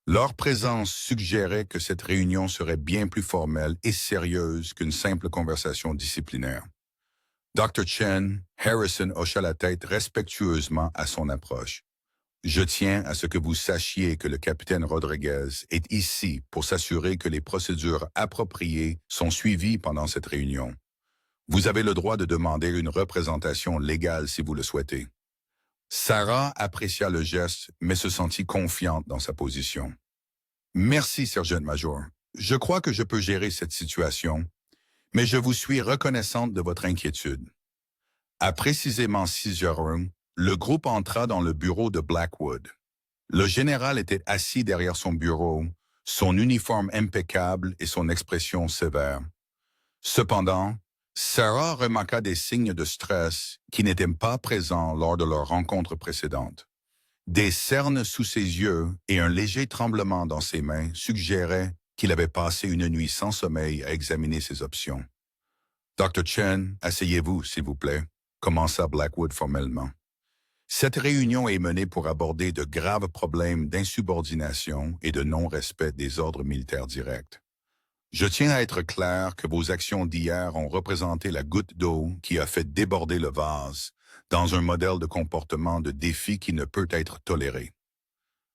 Leur présence suggérait que cette réunion serait bien plus formelle et sérieuse qu'une simple conversation disciplinaire. Dr. Chen, Harrison hocha la tête respectueusement à son approche. Je tiens à ce que vous sachiez que le capitaine Rodriguez est ici pour s'assurer que les procédures appropriées sont suivies pendant cette réunion. Vous avez le droit de demander une représentation légale si vous le souhaitez. Sarah apprécia le geste, mais se sentit confiante dans sa position. Merci, Sergent Major. Je crois que je peux gérer cette situation, mais je vous suis reconnaissante de votre inquiétude. À précisément 6h01, le groupe entra dans le bureau de Blackwood. Le général était assis derrière son bureau, son uniforme impeccable et son expression sévère. Cependant, Sarah remarqua des signes de stress qui n'étaient pas présents lors de leur rencontre précédente. Des cernes sous ses yeux et un léger tremblement dans ses mains suggéraient qu'il avait passé une nuit sans sommeil à examiner ses options. « Dr. Chen, asseyez-vous, s'il vous plaît », commença Blackwood formellement. Cette réunion est menée pour aborder de graves problèmes d'insubordination et de non-respect des ordres militaires directs. Je tiens à être clair que vos actions d'hier ont représenté la goutte d'eau qui a fait déborder le vase dans un modèle de comportement de défi qui ne peut être toléré.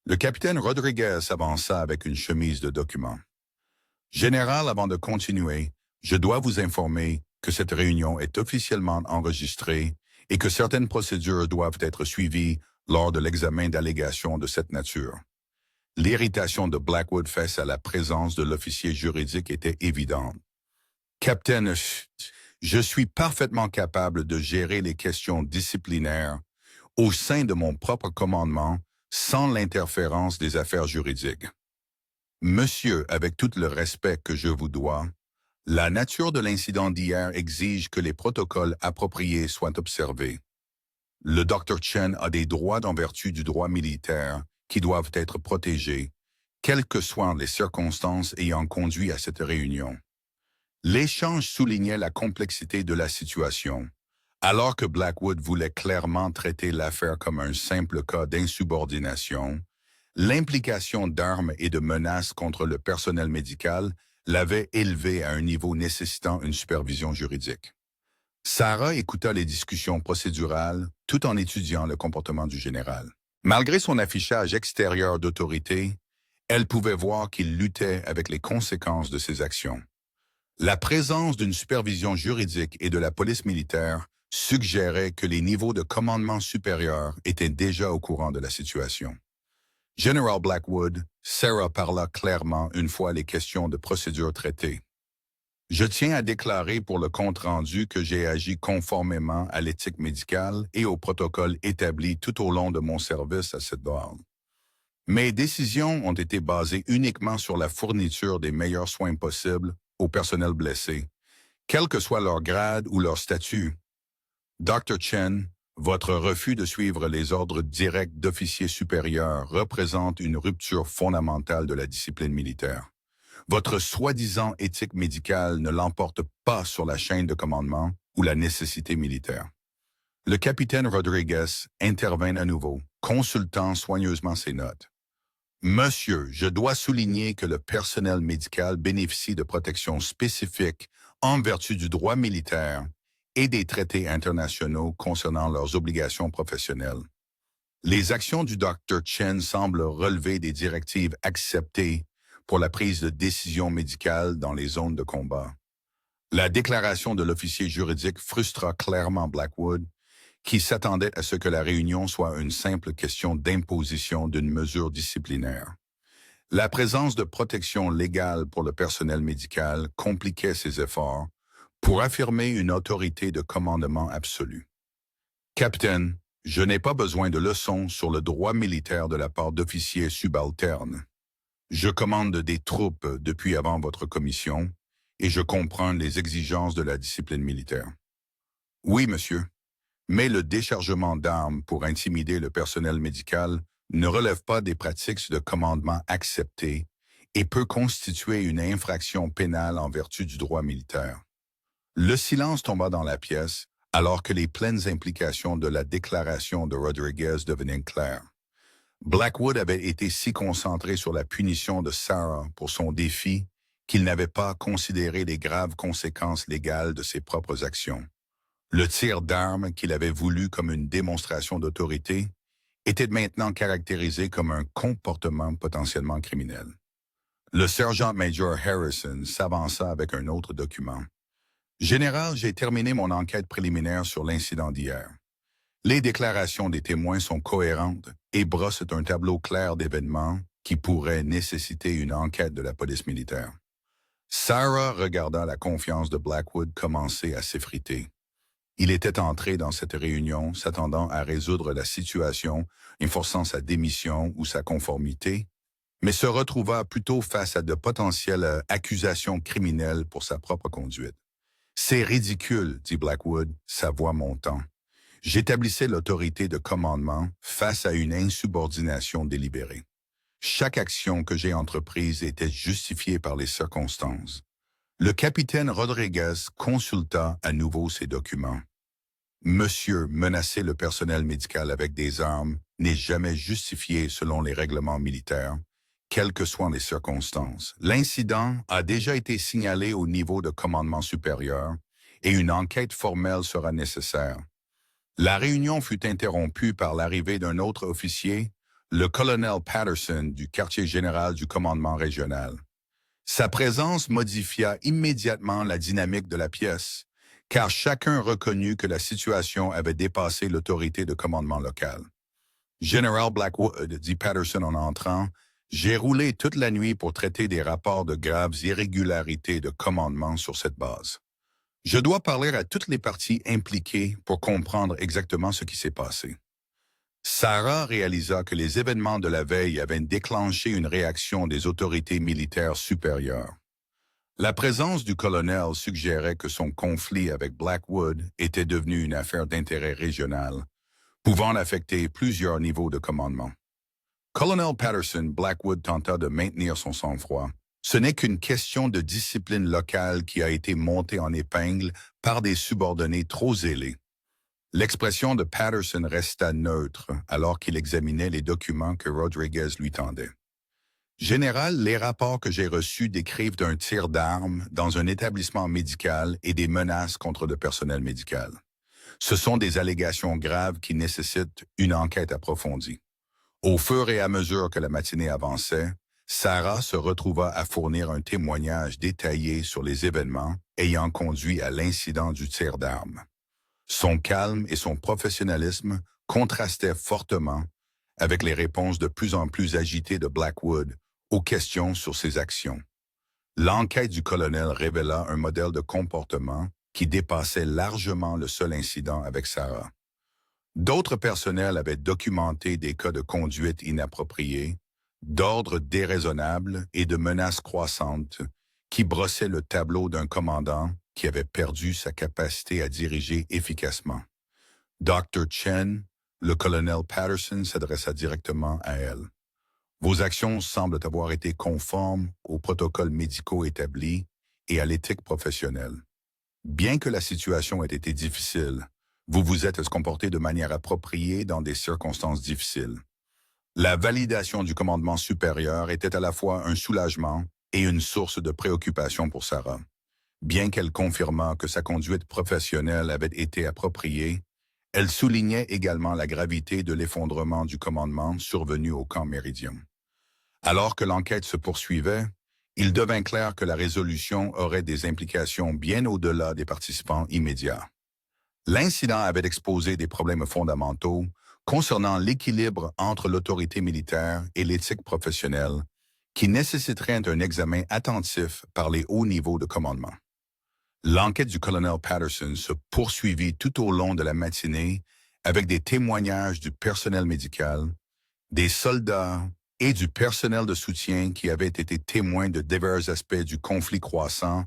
Le capitaine Rodriguez avança avec une chemise de documents. Général, avant de continuer, je dois vous informer que cette réunion est officiellement enregistrée et que certaines procédures doivent être suivies lors de l'examen d'allégations de cette nature. L'irritation de Blackwood face à la présence de l'officier juridique était évidente. « Capitaine, je suis parfaitement capable de gérer les questions disciplinaires au sein de mon propre commandement sans l'interférence des affaires juridiques. Monsieur, avec tout le respect que je vous dois, la nature de l'incident d'hier exige que les protocoles appropriés soient observés. Le Dr. Chen a des droits en vertu du droit militaire qui doivent être protégés, quelles que soient les circonstances ayant conduit à cette réunion. » L'échange soulignait la complexité de la situation. Alors que Blackwood voulait clairement traiter l'affaire comme un simple cas d'insubordination, l'implication d'armes et de menaces contre le personnel médical l'avait élevé à un niveau nécessitant une supervision juridique. Sarah écouta les discussions procédurales tout en étudiant le comportement du général. Malgré son affichage extérieur d'autorité, elle pouvait voir qu'il luttait avec les conséquences de ses actions. La présence d'une supervision juridique et de la police militaire suggérait que les niveaux de commandement supérieurs étaient déjà au courant de la situation. Général Blackwood, Sarah parla clairement une fois les questions de procédure traitées. « Je tiens à déclarer pour le compte-rendu que j'ai agi conformément à l'éthique médicale et au protocole établi tout au long de mon service à cette base. Mes décisions ont été basées uniquement sur la fourniture des meilleurs soins possibles au personnel blessé, quel que soit leur grade ou leur statut. Dr. Chen, votre refus de suivre les ordres directs d'officiers supérieurs représente une rupture fondamentale de la discipline militaire. Votre soi-disant éthique médicale ne l'emporte pas sur la chaîne de commandement ou la nécessité militaire. » Le capitaine Rodriguez intervint à nouveau, consultant soigneusement ses notes. « Monsieur, je dois souligner que le personnel médical bénéficie de protections spécifiques en vertu du droit militaire et des traités internationaux concernant leurs obligations professionnelles. Les actions du Dr. Chen semblent relever des directives acceptées pour la prise de décision médicale dans les zones de combat. » La déclaration de l'officier juridique frustra clairement Blackwood, qui s'attendait à ce que la réunion soit une simple question d'imposition d'une mesure disciplinaire. La présence de protection légale pour le personnel médical compliquait ses efforts pour affirmer une autorité de commandement absolue. « Capitaine, je n'ai pas besoin de leçons sur le droit militaire de la part d'officiers subalternes. Je commande des troupes depuis avant votre commission, et je comprends les exigences de la discipline militaire. Oui, monsieur, mais le déchargement d'armes pour intimider le personnel médical ne relève pas des pratiques de commandement acceptées et peut constituer une infraction pénale en vertu du droit militaire. Le silence tomba dans la pièce alors que les pleines implications de la déclaration de Rodriguez devenaient claires. Blackwood avait été si concentré sur la punition de Sarah pour son défi qu'il n'avait pas considéré les graves conséquences légales de ses propres actions. Le tir d'arme qu'il avait voulu comme une démonstration d'autorité était maintenant caractérisé comme un comportement potentiellement criminel. Le sergent-major Harrison s'avança avec un autre document. Général, j'ai terminé mon enquête préliminaire sur l'incident d'hier. Les déclarations des témoins sont cohérentes et brossent un tableau clair d'événements qui pourraient nécessiter une enquête de la police militaire. Sarah regarda la confiance de Blackwood commencer à s'effriter. Il était entré dans cette réunion s'attendant à résoudre la situation, enforçant sa démission ou sa conformité, mais se retrouva plutôt face à de potentielles accusations criminelles pour sa propre conduite. « C'est ridicule, » dit Blackwood, sa voix montant. « J'établissais l'autorité de commandement face à une insubordination délibérée. Chaque action que j'ai entreprise était justifiée par les circonstances. » Le capitaine Rodriguez consulta à nouveau ses documents. Monsieur menacer le personnel médical avec des armes n'est jamais justifié selon les règlements militaires, quelles que soient les circonstances. L'incident a déjà été signalé au niveau de commandement supérieur et une enquête formelle sera nécessaire. La réunion fut interrompue par l'arrivée d'un autre officier, le colonel Patterson du quartier général du commandement régional. Sa présence modifia immédiatement la dynamique de la pièce, car chacun reconnut que la situation avait dépassé l'autorité de commandement local. « Général Blackwood, » dit Patterson en entrant, « j'ai roulé toute la nuit pour traiter des rapports de graves irrégularités de commandement sur cette base. Je dois parler à toutes les parties impliquées pour comprendre exactement ce qui s'est passé. » Sarah réalisa que les événements de la veille avaient déclenché une réaction des autorités militaires supérieures. La présence du colonel suggérait que son conflit avec Blackwood était devenu une affaire d'intérêt régional, pouvant affecter plusieurs niveaux de commandement. Colonel Patterson, Blackwood tenta de maintenir son sang-froid. Ce n'est qu'une question de discipline locale qui a été montée en épingle par des subordonnés trop zélés. L'expression de Patterson resta neutre alors qu'il examinait les documents que Rodriguez lui tendait. Général, les rapports que j'ai reçus décrivent un tir d'arme dans un établissement médical et des menaces contre le personnel médical. Ce sont des allégations graves qui nécessitent une enquête approfondie. Au fur et à mesure que la matinée avançait, Sarah se retrouva à fournir un témoignage détaillé sur les événements ayant conduit à l'incident du tir d'arme. Son calme et son professionnalisme contrastaient fortement avec les réponses de plus en plus agitées de Blackwood aux questions sur ses actions. L'enquête du colonel révéla un modèle de comportement qui dépassait largement le seul incident avec Sarah. D'autres personnels avaient documenté des cas de conduite inappropriée, d'ordre déraisonnable et de menaces croissantes qui brossaient le tableau d'un commandant qui avait perdu sa capacité à diriger efficacement. Dr. Chen, le colonel Patterson s'adressa directement à elle. Vos actions semblent avoir été conformes aux protocoles médicaux établis et à l'éthique professionnelle. Bien que la situation ait été difficile, vous vous êtes comporté de manière appropriée dans des circonstances difficiles. La validation du commandement supérieur était à la fois un soulagement et une source de préoccupation pour Sarah. Bien qu'elle confirmât que sa conduite professionnelle avait été appropriée, elle soulignait également la gravité de l'effondrement du commandement survenu au camp Méridien. Alors que l'enquête se poursuivait, il devint clair que la résolution aurait des implications bien au-delà des participants immédiats. L'incident avait exposé des problèmes fondamentaux concernant l'équilibre entre l'autorité militaire et l'éthique professionnelle qui nécessiterait un examen attentif par les hauts niveaux de commandement. L'enquête du colonel Patterson se poursuivit tout au long de la matinée avec des témoignages du personnel médical, des soldats et du personnel de soutien qui avaient été témoins de divers aspects du conflit croissant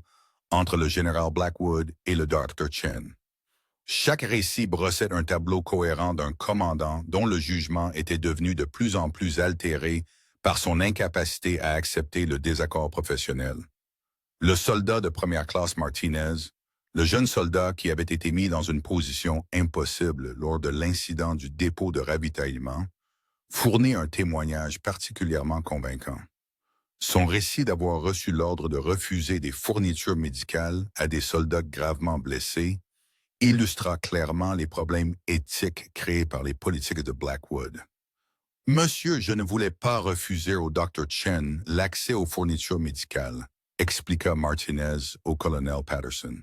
entre le général Blackwood et le Dr. Chen. Chaque récit brossait un tableau cohérent d'un commandant dont le jugement était devenu de plus en plus altéré par son incapacité à accepter le désaccord professionnel. Le soldat de première classe Martinez, le jeune soldat qui avait été mis dans une position impossible lors de l'incident du dépôt de ravitaillement, fournit un témoignage particulièrement convaincant. Son récit d'avoir reçu l'ordre de refuser des fournitures médicales à des soldats gravement blessés illustra clairement les problèmes éthiques créés par les politiques de Blackwood. Monsieur, je ne voulais pas refuser au Dr. Chen l'accès aux fournitures médicales, expliqua Martinez au colonel Patterson.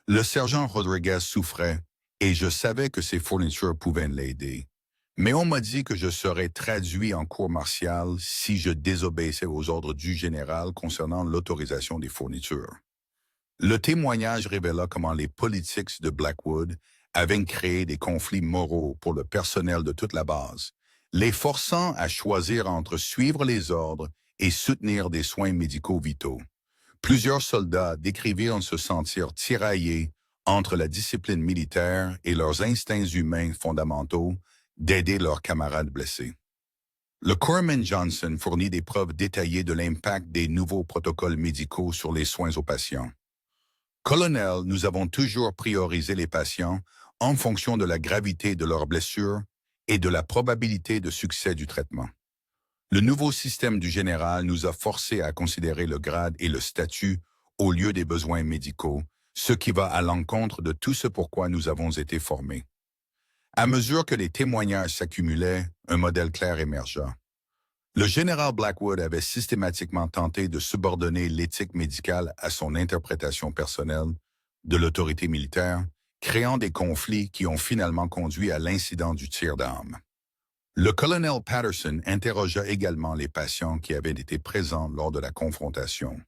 Le sergent Rodriguez souffrait et je savais que ces fournitures pouvaient l'aider. Mais on m'a dit que je serais traduit en cour martiale si je désobéissais aux ordres du général concernant l'autorisation des fournitures. Le témoignage révéla comment les politiques de Blackwood avaient créé des conflits moraux pour le personnel de toute la base, les forçant à choisir entre suivre les ordres et soutenir des soins médicaux vitaux. Plusieurs soldats décrivirent se sentir tiraillés entre la discipline militaire et leurs instincts humains fondamentaux d'aider leurs camarades blessés. Le corpsman Johnson fournit des preuves détaillées de l'impact des nouveaux protocoles médicaux sur les soins aux patients. Colonel, nous avons toujours priorisé les patients en fonction de la gravité de leurs blessures et de la probabilité de succès du traitement. Le nouveau système du général nous a forcés à considérer le grade et le statut au lieu des besoins médicaux, ce qui va à l'encontre de tout ce pourquoi nous avons été formés. À mesure que les témoignages s'accumulaient, un modèle clair émergea. Le général Blackwood avait systématiquement tenté de subordonner l'éthique médicale à son interprétation personnelle de l'autorité militaire, créant des conflits qui ont finalement conduit à l'incident du tir d'armes. Le colonel Patterson interrogea également les patients qui avaient été présents lors de la confrontation.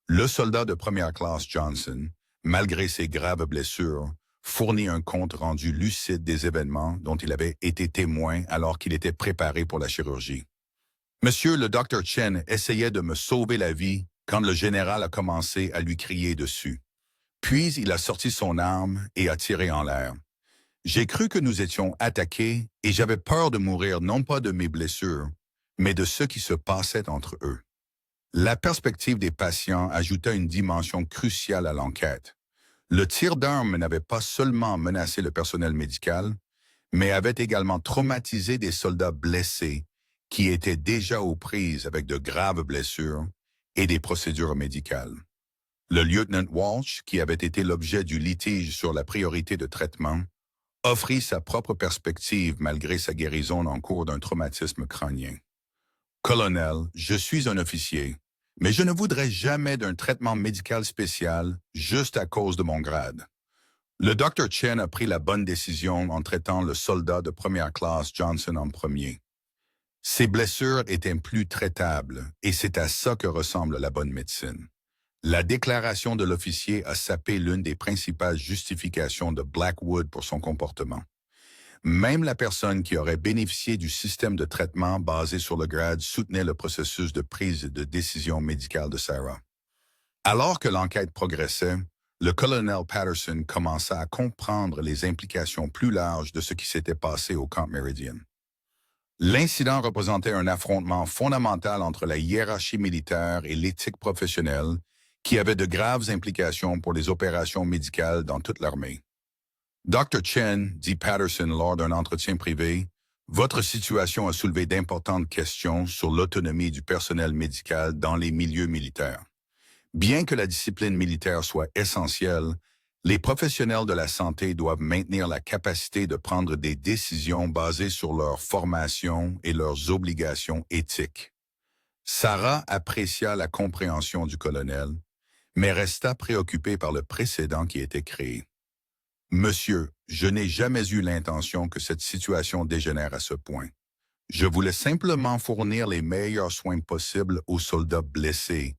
Le soldat de première classe Johnson, malgré ses graves blessures, fournit un compte rendu lucide des événements dont il avait été témoin alors qu'il était préparé pour la chirurgie. Monsieur le Dr. Chen essayait de me sauver la vie quand le général a commencé à lui crier dessus. Puis il a sorti son arme et a tiré en l'air. J'ai cru que nous étions attaqués et j'avais peur de mourir non pas de mes blessures, mais de ce qui se passait entre eux. La perspective des patients ajouta une dimension cruciale à l'enquête. Le tir d'arme n'avait pas seulement menacé le personnel médical, mais avait également traumatisé des soldats blessés qui étaient déjà aux prises avec de graves blessures et des procédures médicales. Le lieutenant Walsh, qui avait été l'objet du litige sur la priorité de traitement, offrit sa propre perspective malgré sa guérison en cours d'un traumatisme crânien. Colonel, je suis un officier, mais je ne voudrais jamais d'un traitement médical spécial juste à cause de mon grade. Le Dr. Chen a pris la bonne décision en traitant le soldat de première classe Johnson en premier. Ses blessures étaient plus traitables et c'est à ça que ressemble la bonne médecine. La déclaration de l'officier a sapé l'une des principales justifications de Blackwood pour son comportement. Même la personne qui aurait bénéficié du système de traitement basé sur le grade soutenait le processus de prise de décision médicale de Sarah. Alors que l'enquête progressait, le colonel Patterson commença à comprendre les implications plus larges de ce qui s'était passé au Camp Meridian. L'incident représentait un affrontement fondamental entre la hiérarchie militaire et l'éthique professionnelle qui avait de graves implications pour les opérations médicales dans toute l'armée. Dr. Chen, dit Patterson lors d'un entretien privé, « Votre situation a soulevé d'importantes questions sur l'autonomie du personnel médical dans les milieux militaires. Bien que la discipline militaire soit essentielle, les professionnels de la santé doivent maintenir la capacité de prendre des décisions basées sur leur formation et leurs obligations éthiques. » Sarah apprécia la compréhension du colonel, mais resta préoccupée par le précédent qui était créé. « Monsieur, je n'ai jamais eu l'intention que cette situation dégénère à ce point. Je voulais simplement fournir les meilleurs soins possibles aux soldats blessés,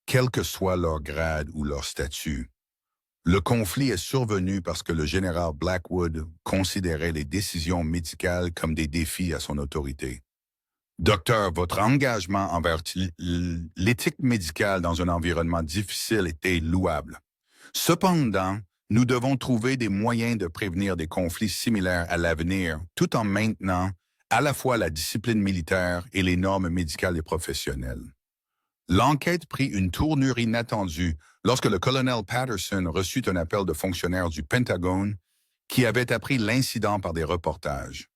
quel que soit leur grade ou leur statut. Le conflit est survenu parce que le général Blackwood considérait les décisions médicales comme des défis à son autorité. Docteur, votre engagement envers l'éthique médicale dans un environnement difficile était louable. Cependant, nous devons trouver des moyens de prévenir des conflits similaires à l'avenir, tout en maintenant à la fois la discipline militaire et les normes médicales et professionnelles. L'enquête prit une tournure inattendue lorsque le colonel Patterson reçut un appel de fonctionnaires du Pentagone qui avaient appris l'incident par des reportages.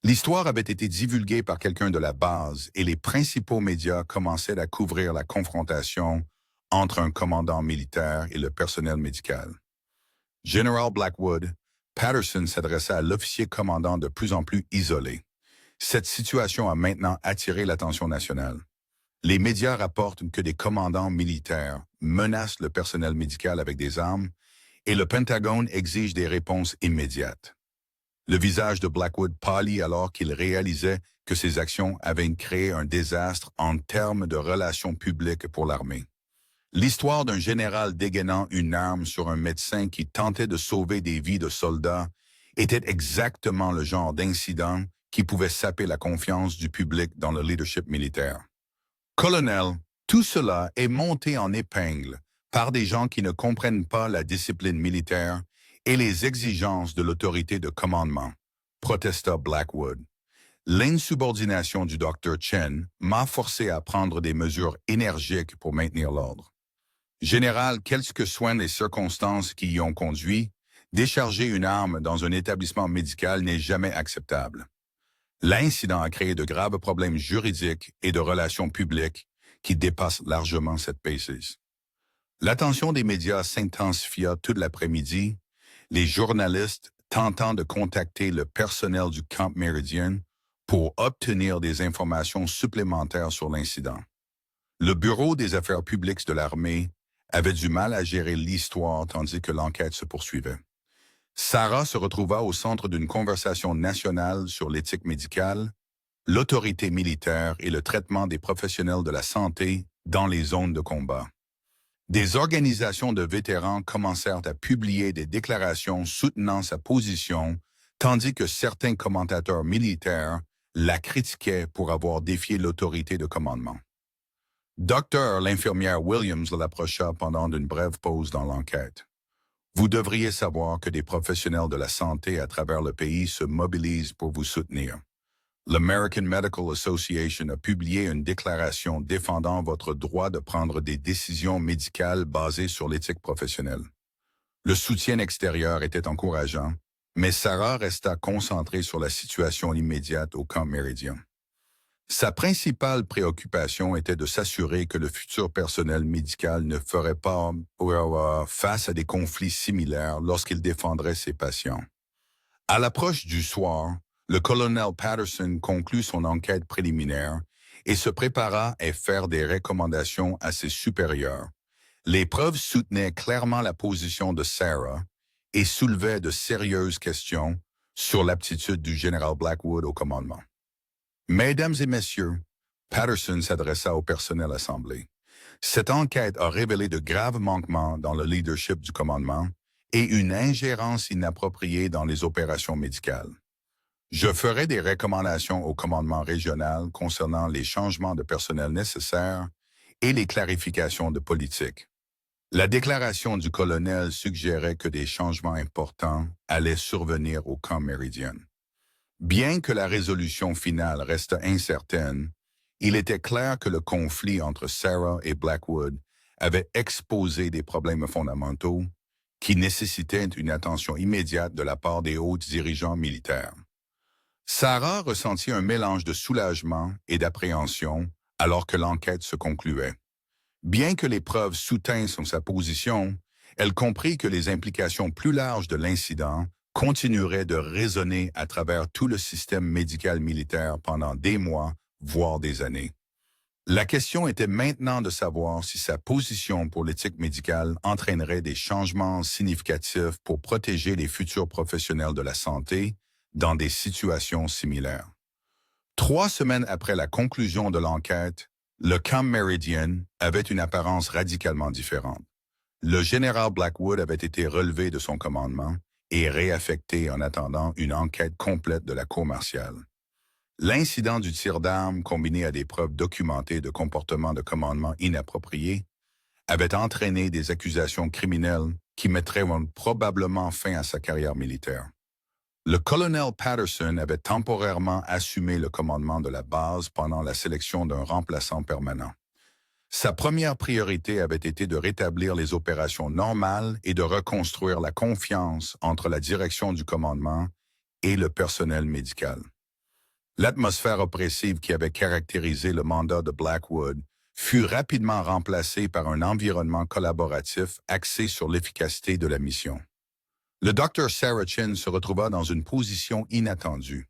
L'histoire avait été divulguée par quelqu'un de la base et les principaux médias commençaient à couvrir la confrontation entre un commandant militaire et le personnel médical. Général Blackwood, Patterson s'adressa à l'officier commandant de plus en plus isolé. Cette situation a maintenant attiré l'attention nationale. Les médias rapportent que des commandants militaires menacent le personnel médical avec des armes et le Pentagone exige des réponses immédiates. Le visage de Blackwood pâlit alors qu'il réalisait que ses actions avaient créé un désastre en termes de relations publiques pour l'armée. L'histoire d'un général dégainant une arme sur un médecin qui tentait de sauver des vies de soldats était exactement le genre d'incident qui pouvait saper la confiance du public dans le leadership militaire. Colonel, tout cela est monté en épingle par des gens qui ne comprennent pas la discipline militaire et les exigences de l'autorité de commandement, protesta Blackwood. L'insubordination du Dr. Chen m'a forcé à prendre des mesures énergiques pour maintenir l'ordre. Général, quelles que soient les circonstances qui y ont conduit, décharger une arme dans un établissement médical n'est jamais acceptable. L'incident a créé de graves problèmes juridiques et de relations publiques qui dépassent largement cette basis. L'attention des médias s'intensifia tout l'après-midi, les journalistes tentant de contacter le personnel du Camp Méridien pour obtenir des informations supplémentaires sur l'incident. Le Bureau des affaires publiques de l'armée avait du mal à gérer l'histoire tandis que l'enquête se poursuivait. Sarah se retrouva au centre d'une conversation nationale sur l'éthique médicale, l'autorité militaire et le traitement des professionnels de la santé dans les zones de combat. Des organisations de vétérans commencèrent à publier des déclarations soutenant sa position, tandis que certains commentateurs militaires la critiquaient pour avoir défié l'autorité de commandement. Docteur, l'infirmière Williams l'approcha pendant une brève pause dans l'enquête. Vous devriez savoir que des professionnels de la santé à travers le pays se mobilisent pour vous soutenir. L'American Medical Association a publié une déclaration défendant votre droit de prendre des décisions médicales basées sur l'éthique professionnelle. Le soutien extérieur était encourageant, mais Sarah resta concentrée sur la situation immédiate au camp Méridien. Sa principale préoccupation était de s'assurer que le futur personnel médical ne ferait pas face à des conflits similaires lorsqu'il défendrait ses patients. À l'approche du soir, le colonel Patterson conclut son enquête préliminaire et se prépara à faire des recommandations à ses supérieurs. Les preuves soutenaient clairement la position de Sarah et soulevaient de sérieuses questions sur l'aptitude du général Blackwood au commandement. Mesdames et messieurs, Patterson s'adressa au personnel assemblé. Cette enquête a révélé de graves manquements dans le leadership du commandement et une ingérence inappropriée dans les opérations médicales. Je ferai des recommandations au commandement régional concernant les changements de personnel nécessaires et les clarifications de politique. La déclaration du colonel suggérait que des changements importants allaient survenir au camp Méridien. Bien que la résolution finale reste incertaine, il était clair que le conflit entre Sarah et Blackwood avait exposé des problèmes fondamentaux qui nécessitaient une attention immédiate de la part des hauts dirigeants militaires. Sarah ressentit un mélange de soulagement et d'appréhension alors que l'enquête se concluait. Bien que les preuves soutinssent sa position, elle comprit que les implications plus larges de l'incident continueraient de résonner à travers tout le système médical militaire pendant des mois, voire des années. La question était maintenant de savoir si sa position pour l'éthique médicale entraînerait des changements significatifs pour protéger les futurs professionnels de la santé dans des situations similaires. 3 semaines après la conclusion de l'enquête, le camp Méridien avait une apparence radicalement différente. Le général Blackwood avait été relevé de son commandement et réaffecté en attendant une enquête complète de la cour martiale. L'incident du tir d'armes, combiné à des preuves documentées de comportements de commandement inappropriés, avait entraîné des accusations criminelles qui mettraient probablement fin à sa carrière militaire. Le colonel Patterson avait temporairement assumé le commandement de la base pendant la sélection d'un remplaçant permanent. Sa première priorité avait été de rétablir les opérations normales et de reconstruire la confiance entre la direction du commandement et le personnel médical. L'atmosphère oppressive qui avait caractérisé le mandat de Blackwood fut rapidement remplacée par un environnement collaboratif axé sur l'efficacité de la mission. Le Dr Sarah Chin se retrouva dans une position inattendue.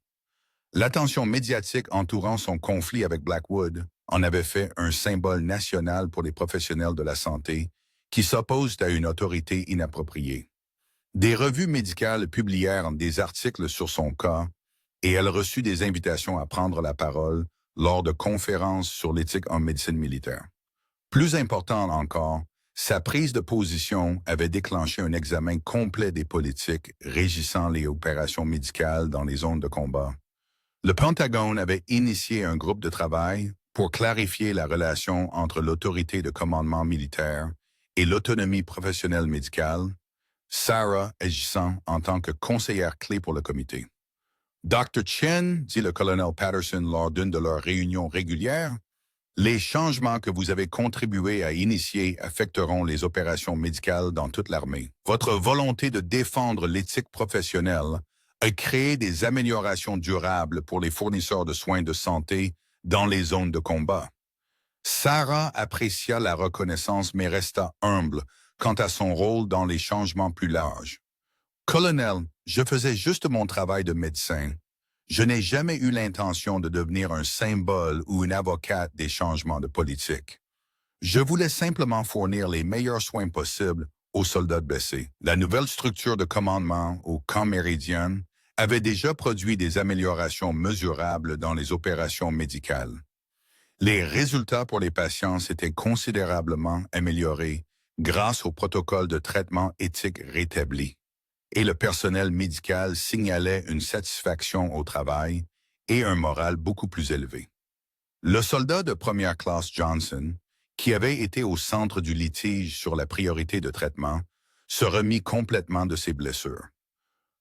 L'attention médiatique entourant son conflit avec Blackwood en avait fait un symbole national pour les professionnels de la santé qui s'opposent à une autorité inappropriée. Des revues médicales publièrent des articles sur son cas et elle reçut des invitations à prendre la parole lors de conférences sur l'éthique en médecine militaire. Plus important encore, sa prise de position avait déclenché un examen complet des politiques régissant les opérations médicales dans les zones de combat. Le Pentagone avait initié un groupe de travail pour clarifier la relation entre l'autorité de commandement militaire et l'autonomie professionnelle médicale, Sarah agissant en tant que conseillère clé pour le comité. Dr. Chen, dit le colonel Patterson lors d'une de leurs réunions régulières, les changements que vous avez contribué à initier affecteront les opérations médicales dans toute l'armée. Votre volonté de défendre l'éthique professionnelle a créé des améliorations durables pour les fournisseurs de soins de santé dans les zones de combat. Sarah apprécia la reconnaissance mais resta humble quant à son rôle dans les changements plus larges. Colonel, je faisais juste mon travail de médecin. Je n'ai jamais eu l'intention de devenir un symbole ou une avocate des changements de politique. Je voulais simplement fournir les meilleurs soins possibles aux soldats blessés. La nouvelle structure de commandement au camp Méridien avait déjà produit des améliorations mesurables dans les opérations médicales. Les résultats pour les patients s'étaient considérablement améliorés grâce au protocole de traitement éthique rétabli. Et le personnel médical signalait une satisfaction au travail et un moral beaucoup plus élevé. Le soldat de première classe Johnson, qui avait été au centre du litige sur la priorité de traitement, se remit complètement de ses blessures.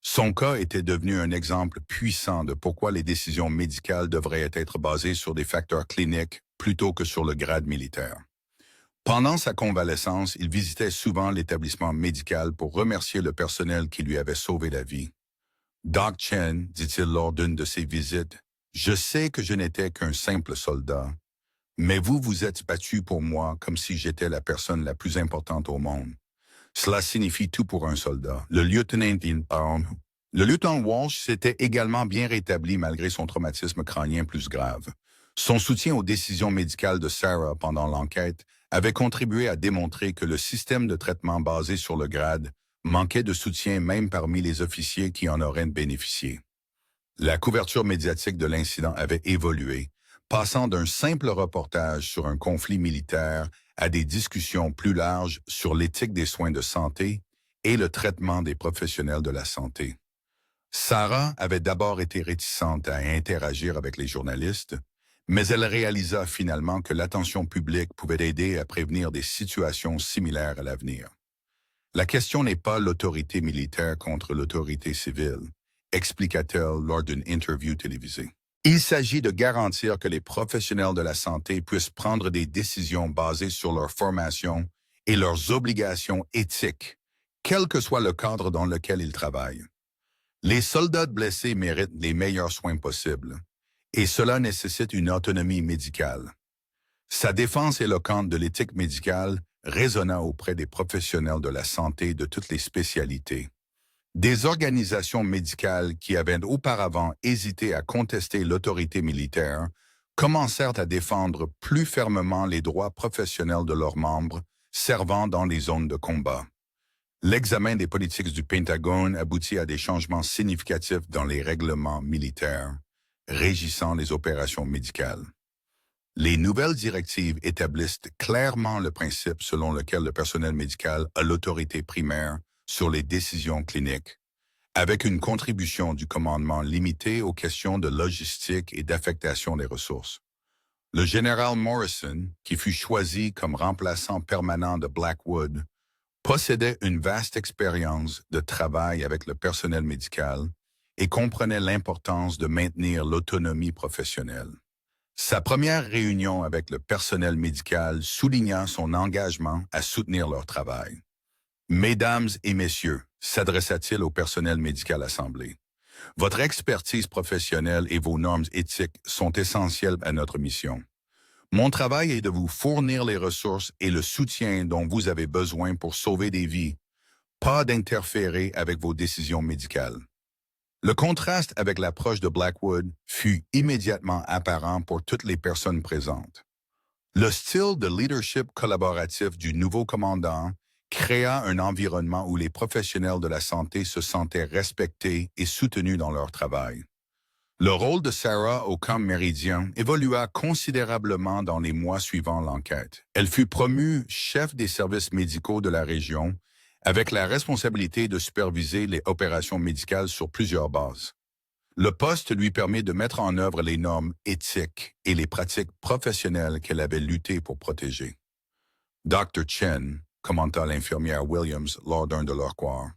Son cas était devenu un exemple puissant de pourquoi les décisions médicales devraient être basées sur des facteurs cliniques plutôt que sur le grade militaire. Pendant sa convalescence, il visitait souvent l'établissement médical pour remercier le personnel qui lui avait sauvé la vie. Doc Chen, dit-il lors d'une de ses visites, « Je sais que je n'étais qu'un simple soldat, mais vous vous êtes battu pour moi comme si j'étais la personne la plus importante au monde. Cela signifie tout pour un soldat. » Le lieutenant Walsh s'était également bien rétabli malgré son traumatisme crânien plus grave. Son soutien aux décisions médicales de Sarah pendant l'enquête avait contribué à démontrer que le système de traitement basé sur le grade manquait de soutien même parmi les officiers qui en auraient bénéficié. La couverture médiatique de l'incident avait évolué, passant d'un simple reportage sur un conflit militaire à des discussions plus larges sur l'éthique des soins de santé et le traitement des professionnels de la santé. Sarah avait d'abord été réticente à interagir avec les journalistes, mais elle réalisa finalement que l'attention publique pouvait aider à prévenir des situations similaires à l'avenir. La question n'est pas l'autorité militaire contre l'autorité civile, expliqua-t-elle lors d'une interview télévisée. Il s'agit de garantir que les professionnels de la santé puissent prendre des décisions basées sur leur formation et leurs obligations éthiques, quel que soit le cadre dans lequel ils travaillent. Les soldats blessés méritent les meilleurs soins possibles, et cela nécessite une autonomie médicale. Sa défense éloquente de l'éthique médicale résonna auprès des professionnels de la santé de toutes les spécialités. Des organisations médicales qui avaient auparavant hésité à contester l'autorité militaire commencèrent à défendre plus fermement les droits professionnels de leurs membres servant dans les zones de combat. L'examen des politiques du Pentagone aboutit à des changements significatifs dans les règlements militaires régissant les opérations médicales. Les nouvelles directives établissent clairement le principe selon lequel le personnel médical a l'autorité primaire sur les décisions cliniques, avec une contribution du commandement limitée aux questions de logistique et d'affectation des ressources. Le général Morrison, qui fut choisi comme remplaçant permanent de Blackwood, possédait une vaste expérience de travail avec le personnel médical et comprenait l'importance de maintenir l'autonomie professionnelle. Sa première réunion avec le personnel médical souligna son engagement à soutenir leur travail. Mesdames et messieurs, s'adressa-t-il au personnel médical assemblé, votre expertise professionnelle et vos normes éthiques sont essentielles à notre mission. Mon travail est de vous fournir les ressources et le soutien dont vous avez besoin pour sauver des vies, pas d'interférer avec vos décisions médicales. Le contraste avec l'approche de Blackwood fut immédiatement apparent pour toutes les personnes présentes. Le style de leadership collaboratif du nouveau commandant créa un environnement où les professionnels de la santé se sentaient respectés et soutenus dans leur travail. Le rôle de Sarah au camp Méridien évolua considérablement dans les mois suivant l'enquête. Elle fut promue chef des services médicaux de la région, avec la responsabilité de superviser les opérations médicales sur plusieurs bases. Le poste lui permet de mettre en œuvre les normes éthiques et les pratiques professionnelles qu'elle avait lutté pour protéger. Dr. Chen, commenta l'infirmière Williams lors d'un de leurs cours,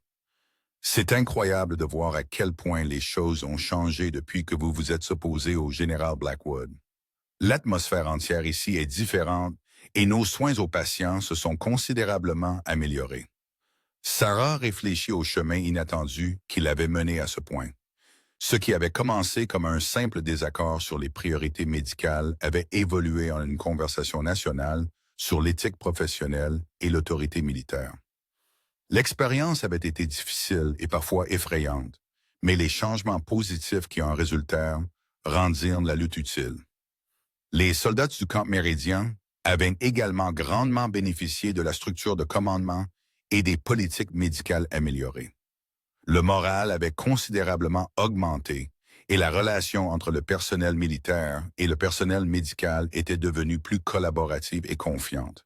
c'est incroyable de voir à quel point les choses ont changé depuis que vous vous êtes opposé au général Blackwood. L'atmosphère entière ici est différente et nos soins aux patients se sont considérablement améliorés. Sarah réfléchit au chemin inattendu qui l'avait mené à ce point. Ce qui avait commencé comme un simple désaccord sur les priorités médicales avait évolué en une conversation nationale sur l'éthique professionnelle et l'autorité militaire. L'expérience avait été difficile et parfois effrayante, mais les changements positifs qui en résultèrent rendirent la lutte utile. Les soldats du camp Méridien avaient également grandement bénéficié de la structure de commandement et des politiques médicales améliorées. Le moral avait considérablement augmenté et la relation entre le personnel militaire et le personnel médical était devenue plus collaborative et confiante.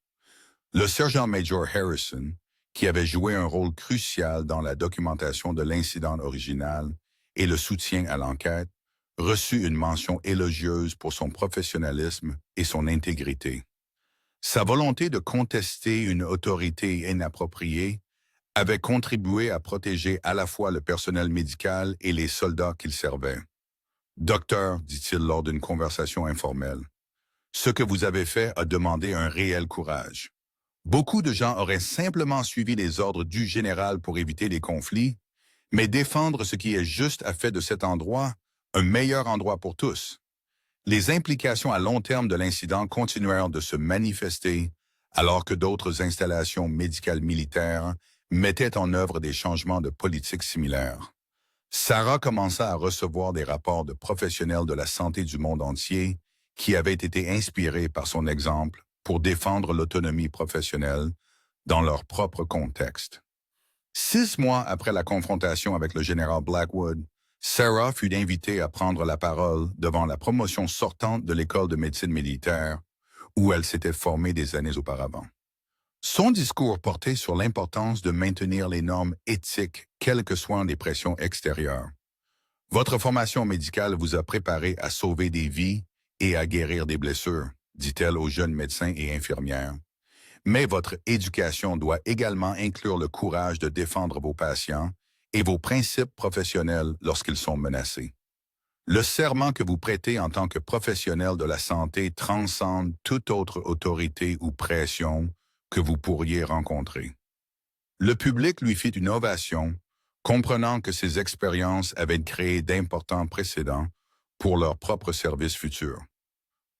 Le sergent-major Harrison, qui avait joué un rôle crucial dans la documentation de l'incident original et le soutien à l'enquête, reçut une mention élogieuse pour son professionnalisme et son intégrité. Sa volonté de contester une autorité inappropriée avait contribué à protéger à la fois le personnel médical et les soldats qu'il servait. « Docteur, dit-il lors d'une conversation informelle, ce que vous avez fait a demandé un réel courage. Beaucoup de gens auraient simplement suivi les ordres du général pour éviter les conflits, mais défendre ce qui est juste a fait de cet endroit un meilleur endroit pour tous. Les implications à long terme de l'incident continuèrent de se manifester alors que d'autres installations médicales militaires mettaient en œuvre des changements de politique similaires. Sarah commença à recevoir des rapports de professionnels de la santé du monde entier qui avaient été inspirés par son exemple pour défendre l'autonomie professionnelle dans leur propre contexte. 6 mois après la confrontation avec le général Blackwood, Sarah fut invitée à prendre la parole devant la promotion sortante de l'école de médecine militaire, où elle s'était formée des années auparavant. Son discours portait sur l'importance de maintenir les normes éthiques, quelles que soient les pressions extérieures. Votre formation médicale vous a préparé à sauver des vies et à guérir des blessures, dit-elle aux jeunes médecins et infirmières. Mais votre éducation doit également inclure le courage de défendre vos patients et vos principes professionnels lorsqu'ils sont menacés. Le serment que vous prêtez en tant que professionnel de la santé transcende toute autre autorité ou pression que vous pourriez rencontrer. Le public lui fit une ovation, comprenant que ces expériences avaient créé d'importants précédents pour leur propre service futur.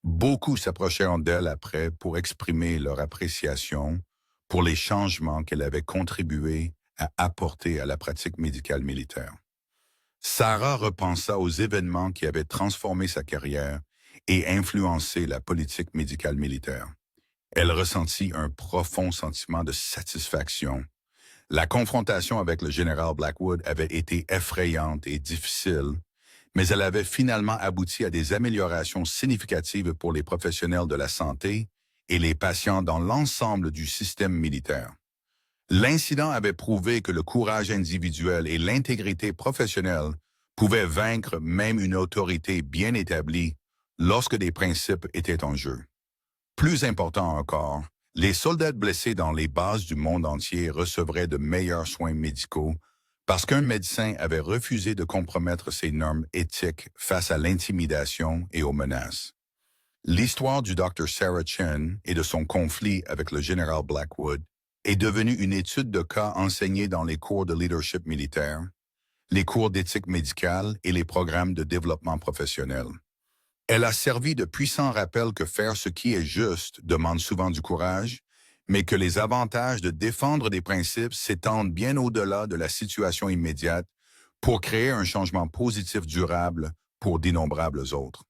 Beaucoup s'approchèrent d'elle après pour exprimer leur appréciation pour les changements qu'elle avait contribué à apporter à la pratique médicale militaire. Sarah repensa aux événements qui avaient transformé sa carrière et influencé la politique médicale militaire. Elle ressentit un profond sentiment de satisfaction. La confrontation avec le général Blackwood avait été effrayante et difficile, mais elle avait finalement abouti à des améliorations significatives pour les professionnels de la santé et les patients dans l'ensemble du système militaire. L'incident avait prouvé que le courage individuel et l'intégrité professionnelle pouvaient vaincre même une autorité bien établie lorsque des principes étaient en jeu. Plus important encore, les soldats blessés dans les bases du monde entier recevraient de meilleurs soins médicaux parce qu'un médecin avait refusé de compromettre ses normes éthiques face à l'intimidation et aux menaces. L'histoire du Dr. Sarah Chen et de son conflit avec le général Blackwood est devenue une étude de cas enseignée dans les cours de leadership militaire, les cours d'éthique médicale et les programmes de développement professionnel. Elle a servi de puissant rappel que faire ce qui est juste demande souvent du courage, mais que les avantages de défendre des principes s'étendent bien au-delà de la situation immédiate pour créer un changement positif durable pour d'innombrables autres.